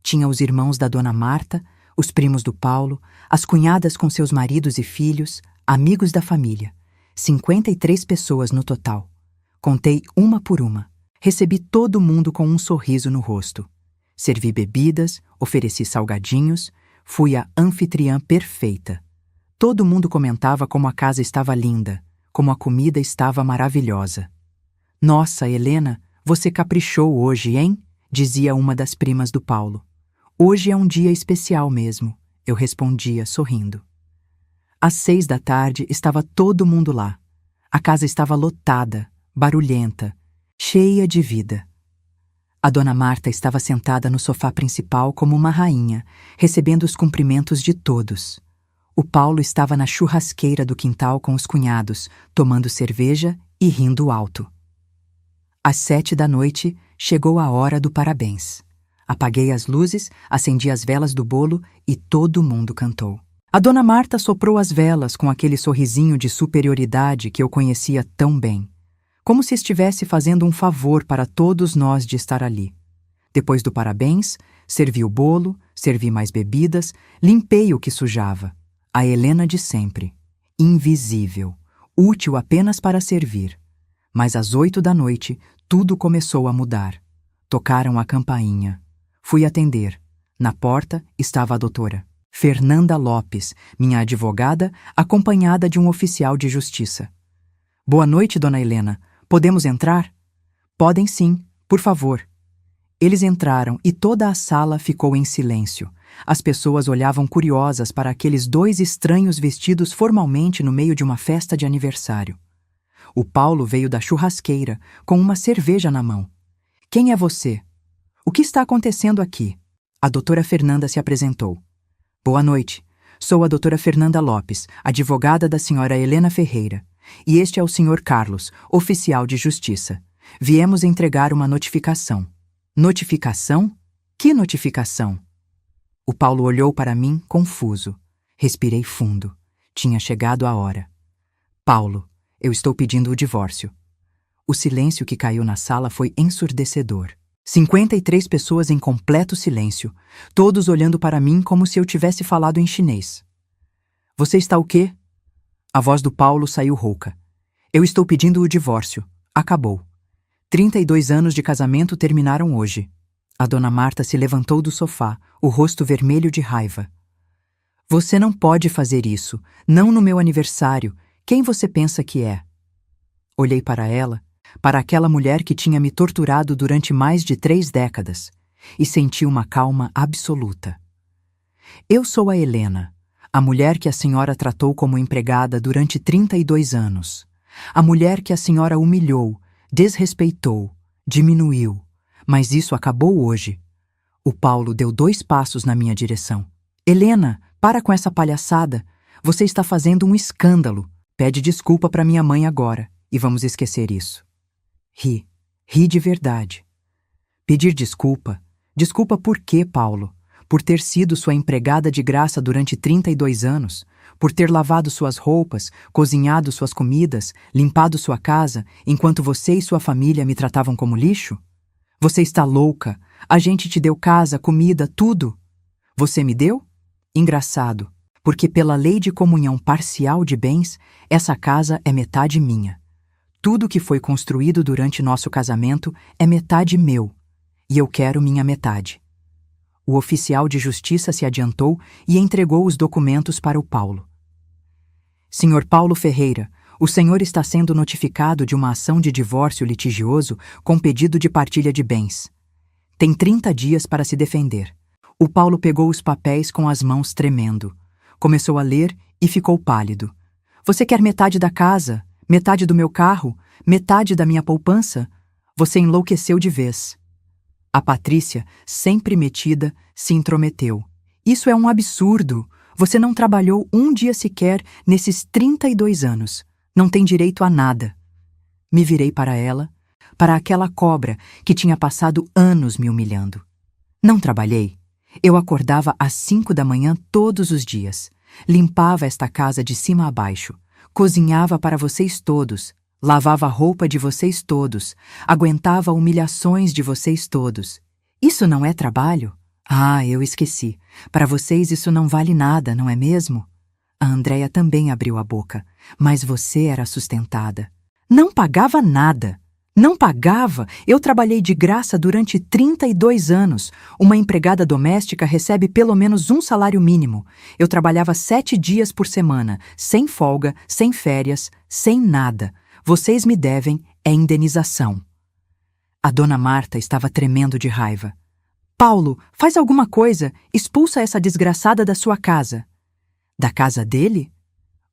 Tinha os irmãos da Dona Marta, os primos do Paulo, as cunhadas com seus maridos e filhos, amigos da família. 53 pessoas no total. Contei uma por uma. Recebi todo mundo com um sorriso no rosto. Servi bebidas, ofereci salgadinhos, fui a anfitriã perfeita. Todo mundo comentava como a casa estava linda, como a comida estava maravilhosa. Nossa, Helena, você caprichou hoje, hein? Dizia uma das primas do Paulo. Hoje é um dia especial mesmo, eu respondia, sorrindo. Às 6 da tarde estava todo mundo lá. A casa estava lotada, barulhenta, cheia de vida. A Dona Marta estava sentada no sofá principal como uma rainha, recebendo os cumprimentos de todos. O Paulo estava na churrasqueira do quintal com os cunhados, tomando cerveja e rindo alto. Às 7 da noite, chegou a hora do parabéns. Apaguei as luzes, acendi as velas do bolo e todo mundo cantou. A Dona Marta soprou as velas com aquele sorrisinho de superioridade que eu conhecia tão bem. Como se estivesse fazendo um favor para todos nós de estar ali. Depois do parabéns, servi o bolo, servi mais bebidas, limpei o que sujava. A Helena de sempre. Invisível. Útil apenas para servir. Mas às 8 da noite, Tudo começou a mudar. Tocaram a campainha. Fui atender. Na porta estava a doutora Fernanda Lopes, minha advogada, acompanhada de um oficial de justiça. Boa noite, dona Helena. Podemos entrar? Podem sim, por favor. Eles entraram e toda a sala ficou em silêncio. As pessoas olhavam curiosas para aqueles dois estranhos vestidos formalmente no meio de uma festa de aniversário. O Paulo veio da churrasqueira, com uma cerveja na mão. Quem é você? O que está acontecendo aqui? A doutora Fernanda se apresentou. Boa noite. Sou a doutora Fernanda Lopes, advogada da senhora Helena Ferreira. E este é o senhor Carlos, oficial de justiça. Viemos entregar uma notificação. Notificação? Que notificação? O Paulo olhou para mim, confuso. Respirei fundo. Tinha chegado a hora. Paulo, eu estou pedindo o divórcio. O silêncio que caiu na sala foi ensurdecedor. 53 pessoas em completo silêncio, todos olhando para mim como se eu tivesse falado em chinês. Você está o quê? A voz do Paulo saiu rouca. Eu estou pedindo o divórcio. Acabou. 32 anos de casamento terminaram hoje. A dona Marta se levantou do sofá, o rosto vermelho de raiva. Você não pode fazer isso. Não no meu aniversário. Quem você pensa que é? Olhei para ela, para aquela mulher que tinha me torturado durante mais de 3 décadas, e senti uma calma absoluta. Eu sou a Helena, a mulher que a senhora tratou como empregada durante 32 anos. A mulher que a senhora humilhou, desrespeitou, diminuiu. Mas isso acabou hoje. O Paulo deu 2 passos na minha direção. Helena, para com essa palhaçada. Você está fazendo um escândalo. Pede desculpa para minha mãe agora, e vamos esquecer isso. Ri de verdade. Pedir desculpa? Desculpa por quê, Paulo? Por ter sido sua empregada de graça durante 32 anos? Por ter lavado suas roupas, cozinhado suas comidas, limpado sua casa, enquanto você e sua família me tratavam como lixo? Você está louca. A gente te deu casa, comida, tudo. Você me deu? Engraçado, porque pela lei de comunhão parcial de bens, essa casa é metade minha. Tudo que foi construído durante nosso casamento é metade meu, e eu quero minha metade. O oficial de justiça se adiantou e entregou os documentos para o Paulo. Senhor Paulo Ferreira, o senhor está sendo notificado de uma ação de divórcio litigioso com pedido de partilha de bens. Tem 30 dias para se defender. O Paulo pegou os papéis com as mãos tremendo. Começou a ler e ficou pálido. Você quer metade da casa? Metade do meu carro? Metade da minha poupança? Você enlouqueceu de vez. A Patrícia, sempre metida, se intrometeu. Isso é um absurdo. Você não trabalhou um dia sequer nesses 32 anos. Não tem direito a nada. Me virei para ela, para aquela cobra que tinha passado anos me humilhando. Não trabalhei. Eu acordava às 5 da manhã todos os dias. Limpava esta casa de cima a baixo. Cozinhava para vocês todos, lavava a roupa de vocês todos, aguentava humilhações de vocês todos. Isso não é trabalho? Ah, eu esqueci. Para vocês isso não vale nada, não é mesmo? A Andréia também abriu a boca, mas você era sustentada. Não pagava nada. Não pagava. Eu trabalhei de graça durante 32 anos. Uma empregada doméstica recebe pelo menos um salário mínimo. Eu trabalhava 7 dias por semana, sem folga, sem férias, sem nada. Vocês me devem indenização. A dona Marta estava tremendo de raiva. Paulo, faz alguma coisa. Expulsa essa desgraçada da sua casa. Da casa dele?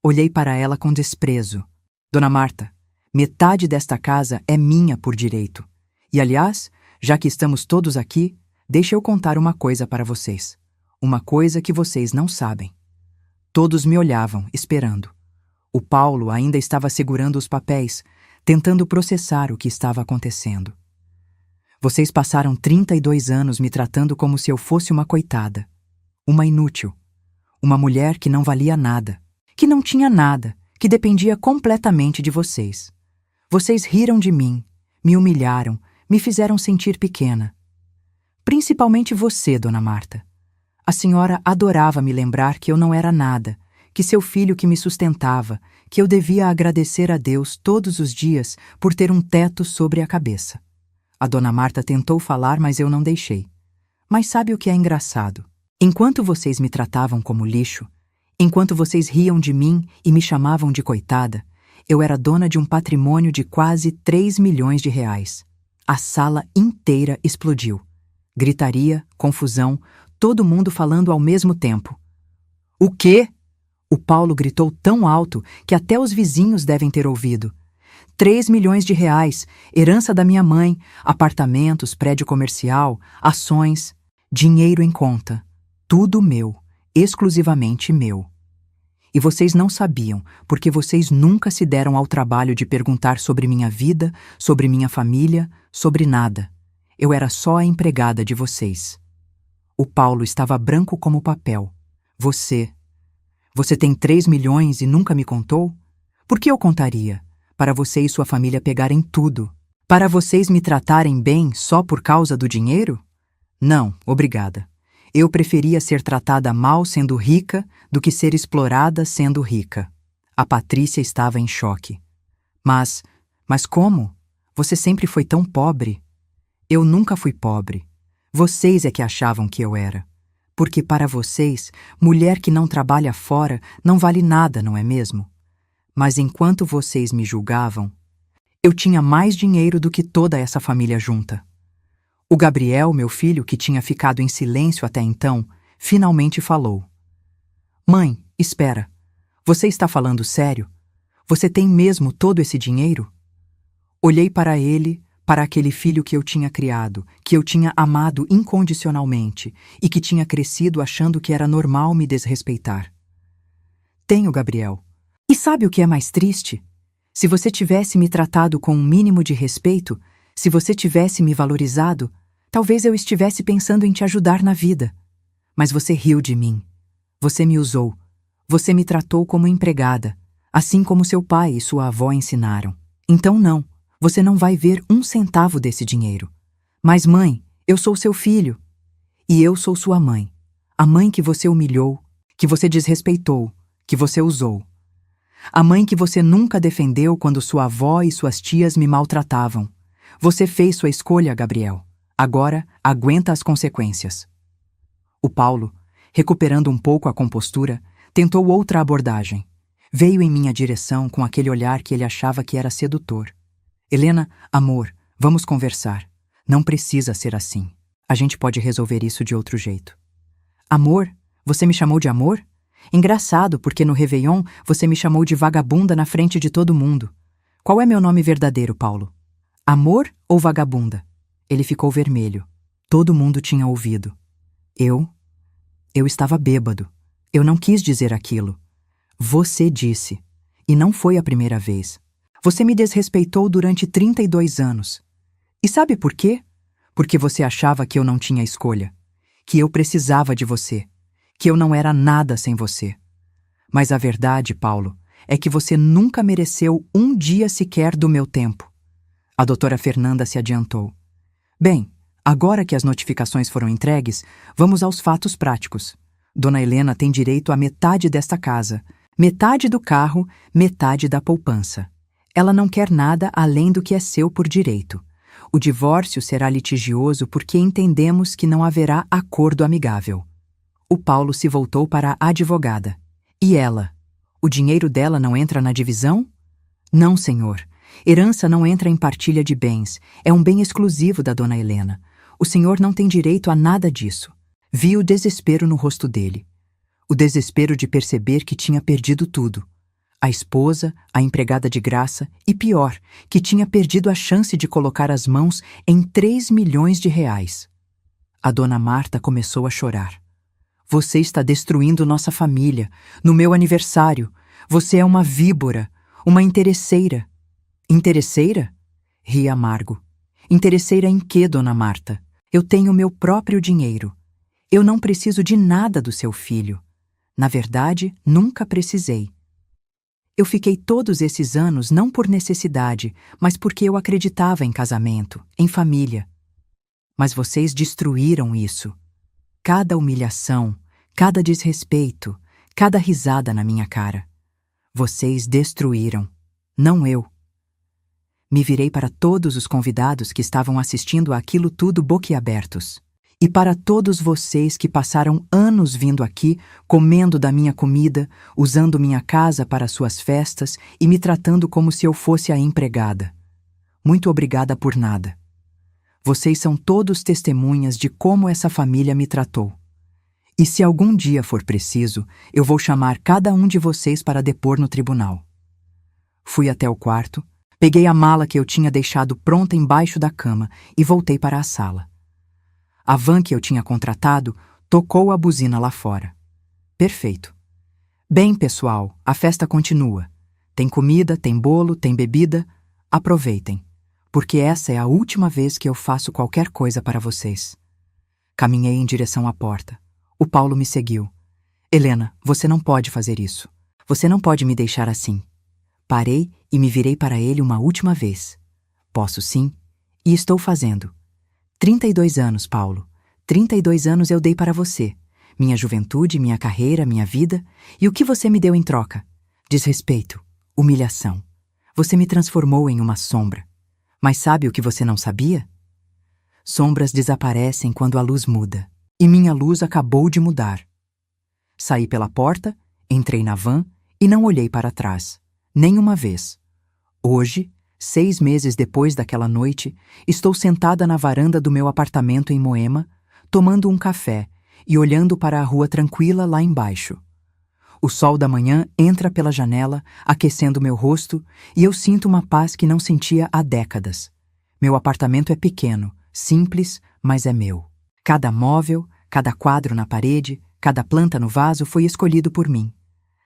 Olhei para ela com desprezo. Dona Marta, metade desta casa é minha por direito. E, aliás, já que estamos todos aqui, deixa eu contar uma coisa para vocês. Uma coisa que vocês não sabem. Todos me olhavam, esperando. O Paulo ainda estava segurando os papéis, tentando processar o que estava acontecendo. Vocês passaram 32 anos me tratando como se eu fosse uma coitada. Uma inútil. Uma mulher que não valia nada. Que não tinha nada. Que dependia completamente de vocês. Vocês riram de mim, me humilharam, me fizeram sentir pequena. Principalmente você, dona Marta. A senhora adorava me lembrar que eu não era nada, que seu filho que me sustentava, que eu devia agradecer a Deus todos os dias por ter um teto sobre a cabeça. A dona Marta tentou falar, mas eu não deixei. Mas sabe o que é engraçado? Enquanto vocês me tratavam como lixo, enquanto vocês riam de mim e me chamavam de coitada, eu era dona de um patrimônio de quase 3 milhões de reais. A sala inteira explodiu. Gritaria, confusão, todo mundo falando ao mesmo tempo. O quê? O Paulo gritou tão alto que até os vizinhos devem ter ouvido. 3 milhões de reais, herança da minha mãe, apartamentos, prédio comercial, ações, dinheiro em conta. Tudo meu, exclusivamente meu. E vocês não sabiam, porque vocês nunca se deram ao trabalho de perguntar sobre minha vida, sobre minha família, sobre nada. Eu era só a empregada de vocês. O Paulo estava branco como papel. Você tem 3 milhões e nunca me contou? Por que eu contaria? Para você e sua família pegarem tudo. Para vocês me tratarem bem só por causa do dinheiro? Não, obrigada. Eu preferia ser tratada mal sendo rica do que ser explorada sendo rica. A Patrícia estava em choque. Mas como? Você sempre foi tão pobre. Eu nunca fui pobre. Vocês é que achavam que eu era. Porque para vocês, mulher que não trabalha fora não vale nada, não é mesmo? Mas enquanto vocês me julgavam, eu tinha mais dinheiro do que toda essa família junta. O Gabriel, meu filho, que tinha ficado em silêncio até então, finalmente falou. Mãe, espera. Você está falando sério? Você tem mesmo todo esse dinheiro? Olhei para ele, para aquele filho que eu tinha criado, que eu tinha amado incondicionalmente e que tinha crescido achando que era normal me desrespeitar. Tenho, Gabriel. E sabe o que é mais triste? Se você tivesse me tratado com um mínimo de respeito, se você tivesse me valorizado, talvez eu estivesse pensando em te ajudar na vida. Mas você riu de mim. Você me usou. Você me tratou como empregada, assim como seu pai e sua avó ensinaram. Então não, você não vai ver 1 centavo desse dinheiro. Mas mãe, eu sou seu filho. E eu sou sua mãe. A mãe que você humilhou, que você desrespeitou, que você usou. A mãe que você nunca defendeu quando sua avó e suas tias me maltratavam. Você fez sua escolha, Gabriel. Agora, aguenta as consequências. O Paulo, recuperando um pouco a compostura, tentou outra abordagem. Veio em minha direção com aquele olhar que ele achava que era sedutor. Helena, amor, vamos conversar. Não precisa ser assim. A gente pode resolver isso de outro jeito. Amor? Você me chamou de amor? Engraçado, porque no Réveillon você me chamou de vagabunda na frente de todo mundo. Qual é meu nome verdadeiro, Paulo? Amor ou vagabunda? Ele ficou vermelho. Todo mundo tinha ouvido. Eu estava bêbado. Eu não quis dizer aquilo. Você disse. E não foi a primeira vez. Você me desrespeitou durante 32 anos. E sabe por quê? Porque você achava que eu não tinha escolha. Que eu precisava de você. Que eu não era nada sem você. Mas a verdade, Paulo, é que você nunca mereceu um dia sequer do meu tempo. A doutora Fernanda se adiantou. Bem, agora que as notificações foram entregues, vamos aos fatos práticos. Dona Helena tem direito a metade desta casa, metade do carro, metade da poupança. Ela não quer nada além do que é seu por direito. O divórcio será litigioso porque entendemos que não haverá acordo amigável. O Paulo se voltou para a advogada. E ela? O dinheiro dela não entra na divisão? Não, senhor. Herança não entra em partilha de bens. É um bem exclusivo da dona Helena. O senhor não tem direito a nada disso. Vi o desespero no rosto dele. O desespero de perceber que tinha perdido tudo. A esposa, a empregada de graça e, pior, que tinha perdido a chance de colocar as mãos em 3 milhões de reais. A dona Marta começou a chorar. Você está destruindo nossa família. No meu aniversário. Você é uma víbora, uma interesseira. Interesseira? Ri amargo. Interesseira em quê, dona Marta? Eu tenho meu próprio dinheiro. Eu não preciso de nada do seu filho. Na verdade, nunca precisei. Eu fiquei todos esses anos não por necessidade, mas porque eu acreditava em casamento, em família. Mas vocês destruíram isso. Cada humilhação, cada desrespeito, cada risada na minha cara. Vocês destruíram, não eu. Me virei para todos os convidados que estavam assistindo àquilo tudo boquiabertos. E para todos vocês que passaram anos vindo aqui, comendo da minha comida, usando minha casa para suas festas e me tratando como se eu fosse a empregada. Muito obrigada por nada. Vocês são todos testemunhas de como essa família me tratou. E se algum dia for preciso, eu vou chamar cada um de vocês para depor no tribunal. Fui até o quarto, peguei a mala que eu tinha deixado pronta embaixo da cama e voltei para a sala. A van que eu tinha contratado tocou a buzina lá fora. Perfeito. Bem, pessoal, a festa continua. Tem comida, tem bolo, tem bebida. Aproveitem, porque essa é a última vez que eu faço qualquer coisa para vocês. Caminhei em direção à porta. O Paulo me seguiu. Helena, você não pode fazer isso. Você não pode me deixar assim. Parei e me virei para ele uma última vez. Posso sim, e estou fazendo. 32 anos, Paulo. 32 anos eu dei para você. Minha juventude, minha carreira, minha vida. E o que você me deu em troca? Desrespeito, humilhação. Você me transformou em uma sombra. Mas sabe o que você não sabia? Sombras desaparecem quando a luz muda. E minha luz acabou de mudar. Saí pela porta, entrei na van e não olhei para trás. Nem uma vez. Hoje, 6 meses depois daquela noite, estou sentada na varanda do meu apartamento em Moema, tomando um café e olhando para a rua tranquila lá embaixo. O sol da manhã entra pela janela, aquecendo meu rosto, e eu sinto uma paz que não sentia há décadas. Meu apartamento é pequeno, simples, mas é meu. Cada móvel, cada quadro na parede, cada planta no vaso foi escolhido por mim.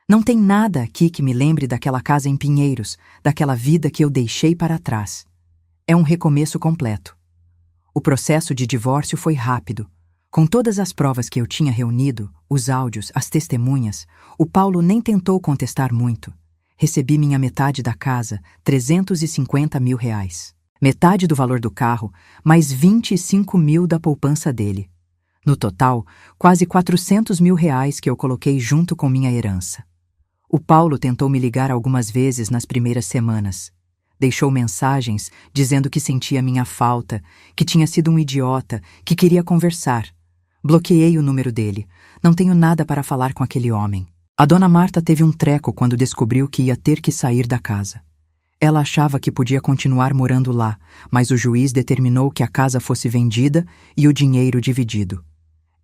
Não tem nada aqui que me lembre daquela casa em Pinheiros, daquela vida que eu deixei para trás. É um recomeço completo. O processo de divórcio foi rápido. Com todas as provas que eu tinha reunido, os áudios, as testemunhas, o Paulo nem tentou contestar muito. Recebi minha metade da casa, R$350 mil. Metade do valor do carro, mais 25 mil da poupança dele. No total, quase R$400 mil que eu coloquei junto com minha herança. O Paulo tentou me ligar algumas vezes nas primeiras semanas. Deixou mensagens dizendo que sentia minha falta, que tinha sido um idiota, que queria conversar. Bloqueei o número dele. Não tenho nada para falar com aquele homem. A dona Marta teve um treco quando descobriu que ia ter que sair da casa. Ela achava que podia continuar morando lá, mas o juiz determinou que a casa fosse vendida e o dinheiro dividido.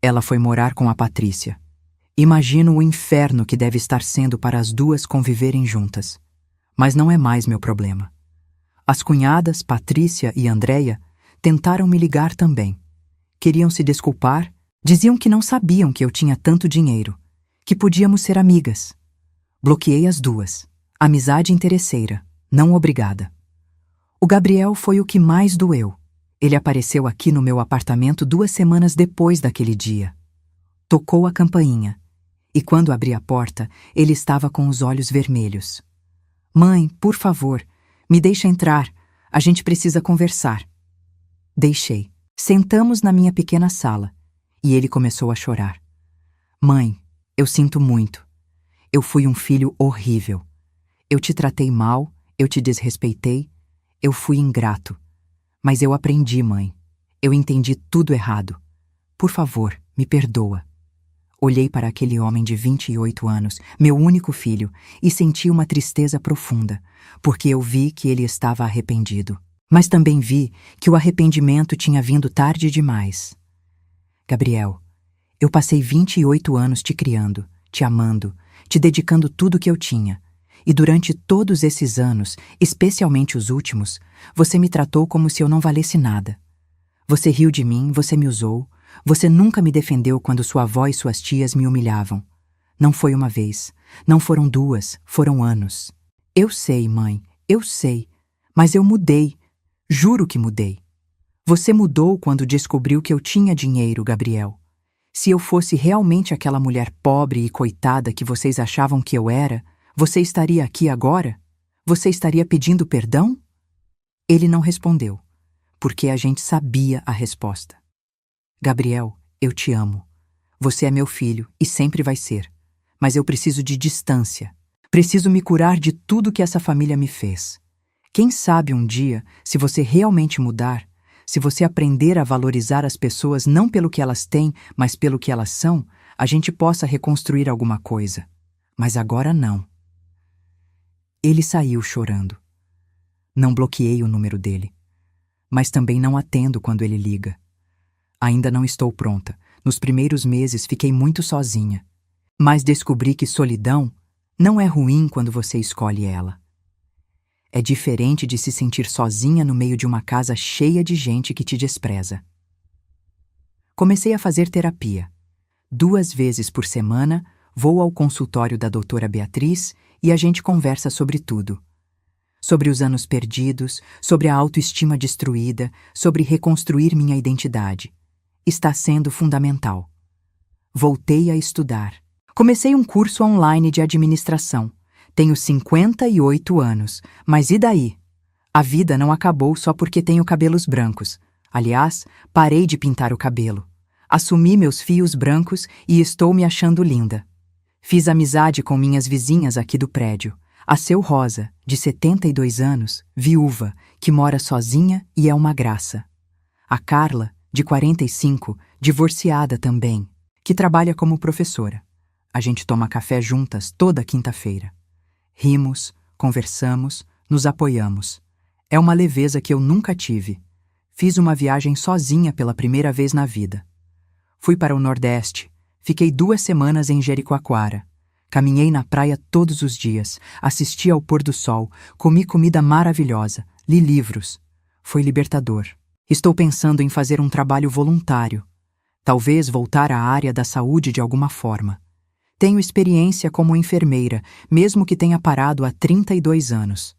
Ela foi morar com a Patrícia. Imagino o inferno que deve estar sendo para as duas conviverem juntas. Mas não é mais meu problema. As cunhadas, Patrícia e Andréia, tentaram me ligar também. Queriam se desculpar, diziam que não sabiam que eu tinha tanto dinheiro, que podíamos ser amigas. Bloqueei as duas. Amizade interesseira, não obrigada. O Gabriel foi o que mais doeu. Ele apareceu aqui no meu apartamento 2 semanas depois daquele dia. Tocou a campainha. E quando abri a porta, ele estava com os olhos vermelhos. Mãe, por favor, me deixa entrar. A gente precisa conversar. Deixei. Sentamos na minha pequena sala. E ele começou a chorar. Mãe, eu sinto muito. Eu fui um filho horrível. Eu te tratei mal, eu te desrespeitei, eu fui ingrato. Mas eu aprendi, mãe. Eu entendi tudo errado. Por favor, me perdoa. Olhei para aquele homem de 28 anos, meu único filho, e senti uma tristeza profunda, porque eu vi que ele estava arrependido. Mas também vi que o arrependimento tinha vindo tarde demais. Gabriel, eu passei 28 anos te criando, te amando, te dedicando tudo que eu tinha. E durante todos esses anos, especialmente os últimos, você me tratou como se eu não valesse nada. Você riu de mim, você me usou. Você nunca me defendeu quando sua avó e suas tias me humilhavam. Não foi uma vez, não foram 2, foram anos. Eu sei, mãe, eu sei, mas eu mudei. Juro que mudei. Você mudou quando descobriu que eu tinha dinheiro, Gabriel. Se eu fosse realmente aquela mulher pobre e coitada que vocês achavam que eu era, você estaria aqui agora? Você estaria pedindo perdão? Ele não respondeu, porque a gente sabia a resposta. Gabriel, eu te amo. Você é meu filho e sempre vai ser. Mas eu preciso de distância. Preciso me curar de tudo que essa família me fez. Quem sabe um dia, se você realmente mudar, se você aprender a valorizar as pessoas não pelo que elas têm, mas pelo que elas são, a gente possa reconstruir alguma coisa. Mas agora não. Ele saiu chorando. Não bloqueei o número dele. Mas também não atendo quando ele liga. Ainda não estou pronta. Nos primeiros meses fiquei muito sozinha. Mas descobri que solidão não é ruim quando você escolhe ela. É diferente de se sentir sozinha no meio de uma casa cheia de gente que te despreza. Comecei a fazer terapia. 2 vezes por semana, vou ao consultório da doutora Beatriz e a gente conversa sobre tudo. Sobre os anos perdidos, sobre a autoestima destruída, sobre reconstruir minha identidade. Está sendo fundamental. Voltei a estudar. Comecei um curso online de administração. Tenho 58 anos, mas e daí? A vida não acabou só porque tenho cabelos brancos. Aliás, parei de pintar o cabelo. Assumi meus fios brancos e estou me achando linda. Fiz amizade com minhas vizinhas aqui do prédio. A Seu Rosa, de 72 anos, viúva, que mora sozinha e é uma graça. A Carla, de 45, divorciada também, que trabalha como professora. A gente toma café juntas toda quinta-feira. Rimos, conversamos, nos apoiamos. É uma leveza que eu nunca tive. Fiz uma viagem sozinha pela primeira vez na vida. Fui para o Nordeste, fiquei 2 semanas em Jericoacoara. Caminhei na praia todos os dias, assisti ao pôr do sol, comi comida maravilhosa, li livros. Foi libertador. Estou pensando em fazer um trabalho voluntário. Talvez voltar à área da saúde de alguma forma. Tenho experiência como enfermeira, mesmo que tenha parado há 32 anos.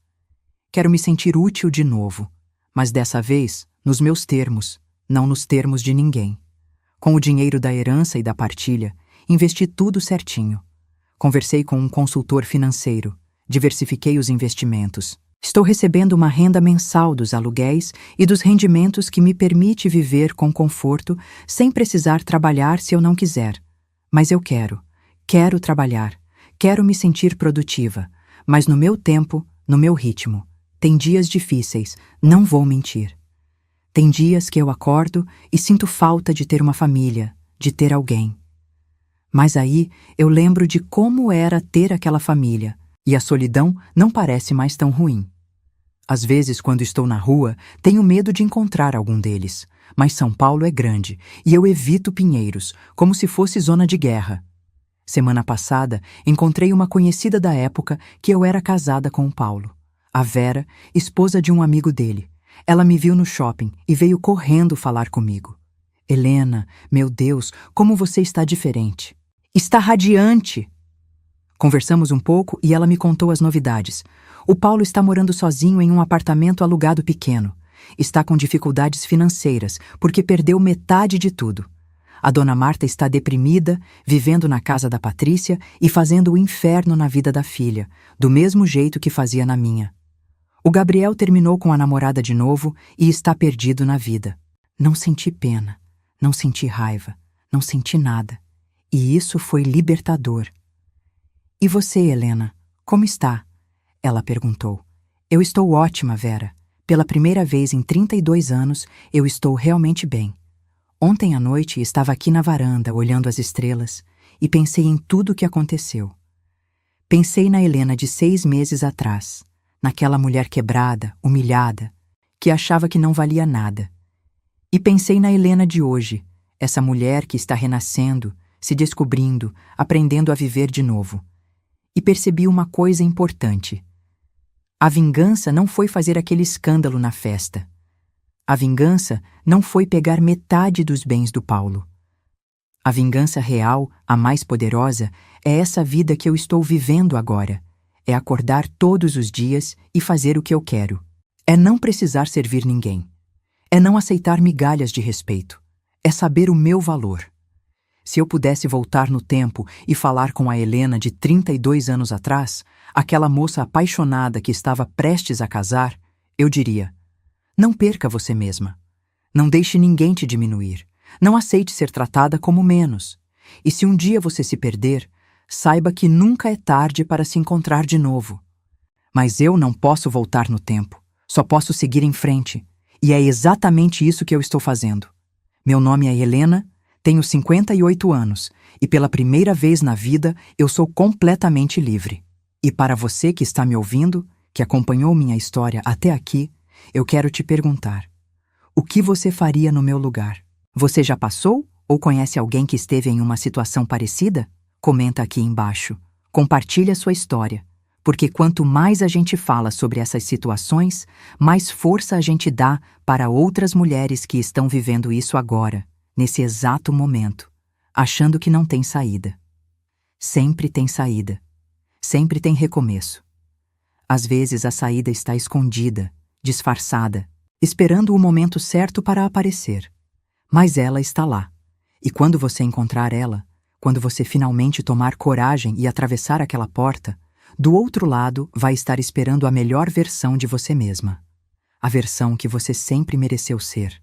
Quero me sentir útil de novo, mas dessa vez nos meus termos, não nos termos de ninguém. Com o dinheiro da herança e da partilha, investi tudo certinho. Conversei com um consultor financeiro, diversifiquei os investimentos. Estou recebendo uma renda mensal dos aluguéis e dos rendimentos que me permite viver com conforto sem precisar trabalhar se eu não quiser. Mas eu quero trabalhar, quero me sentir produtiva, mas no meu tempo, no meu ritmo. Tem dias difíceis, não vou mentir. Tem dias que eu acordo e sinto falta de ter uma família, de ter alguém. Mas aí eu lembro de como era ter aquela família, e a solidão não parece mais tão ruim. Às vezes, quando estou na rua, tenho medo de encontrar algum deles, mas São Paulo é grande e eu evito Pinheiros, como se fosse zona de guerra. Semana passada, encontrei uma conhecida da época que eu era casada com o Paulo. A Vera, esposa de um amigo dele. Ela me viu no shopping e veio correndo falar comigo. Helena, meu Deus, como você está diferente. Está radiante! Conversamos um pouco e ela me contou as novidades. O Paulo está morando sozinho em um apartamento alugado pequeno. Está com dificuldades financeiras, porque perdeu metade de tudo. A dona Marta está deprimida, vivendo na casa da Patrícia e fazendo o inferno na vida da filha, do mesmo jeito que fazia na minha. O Gabriel terminou com a namorada de novo e está perdido na vida. Não senti pena, não senti raiva, não senti nada. E isso foi libertador. E você, Helena, como está? Ela perguntou. Eu estou ótima, Vera. Pela primeira vez em 32 anos, eu estou realmente bem. Ontem à noite estava aqui na varanda, olhando as estrelas, e pensei em tudo o que aconteceu. Pensei na Helena de 6 meses atrás, naquela mulher quebrada, humilhada, que achava que não valia nada. E pensei na Helena de hoje, essa mulher que está renascendo, se descobrindo, aprendendo a viver de novo. E percebi uma coisa importante. A vingança não foi fazer aquele escândalo na festa. A vingança não foi pegar metade dos bens do Paulo. A vingança real, a mais poderosa, é essa vida que eu estou vivendo agora. É acordar todos os dias e fazer o que eu quero. É não precisar servir ninguém. É não aceitar migalhas de respeito. É saber o meu valor. Se eu pudesse voltar no tempo e falar com a Helena de 32 anos atrás, aquela moça apaixonada que estava prestes a casar, eu diria: não perca você mesma. Não deixe ninguém te diminuir. Não aceite ser tratada como menos. E se um dia você se perder, saiba que nunca é tarde para se encontrar de novo. Mas eu não posso voltar no tempo. Só posso seguir em frente. E é exatamente isso que eu estou fazendo. Meu nome é Helena, tenho 58 anos e pela primeira vez na vida eu sou completamente livre. E para você que está me ouvindo, que acompanhou minha história até aqui, eu quero te perguntar: o que você faria no meu lugar? Você já passou ou conhece alguém que esteve em uma situação parecida? Comenta aqui embaixo. Compartilhe a sua história, porque quanto mais a gente fala sobre essas situações, mais força a gente dá para outras mulheres que estão vivendo isso agora, nesse exato momento, achando que não tem saída. Sempre tem saída. Sempre tem recomeço. Às vezes a saída está escondida, disfarçada, esperando o momento certo para aparecer. Mas ela está lá. E quando você encontrar ela, quando você finalmente tomar coragem e atravessar aquela porta, do outro lado vai estar esperando a melhor versão de você mesma. A versão que você sempre mereceu ser.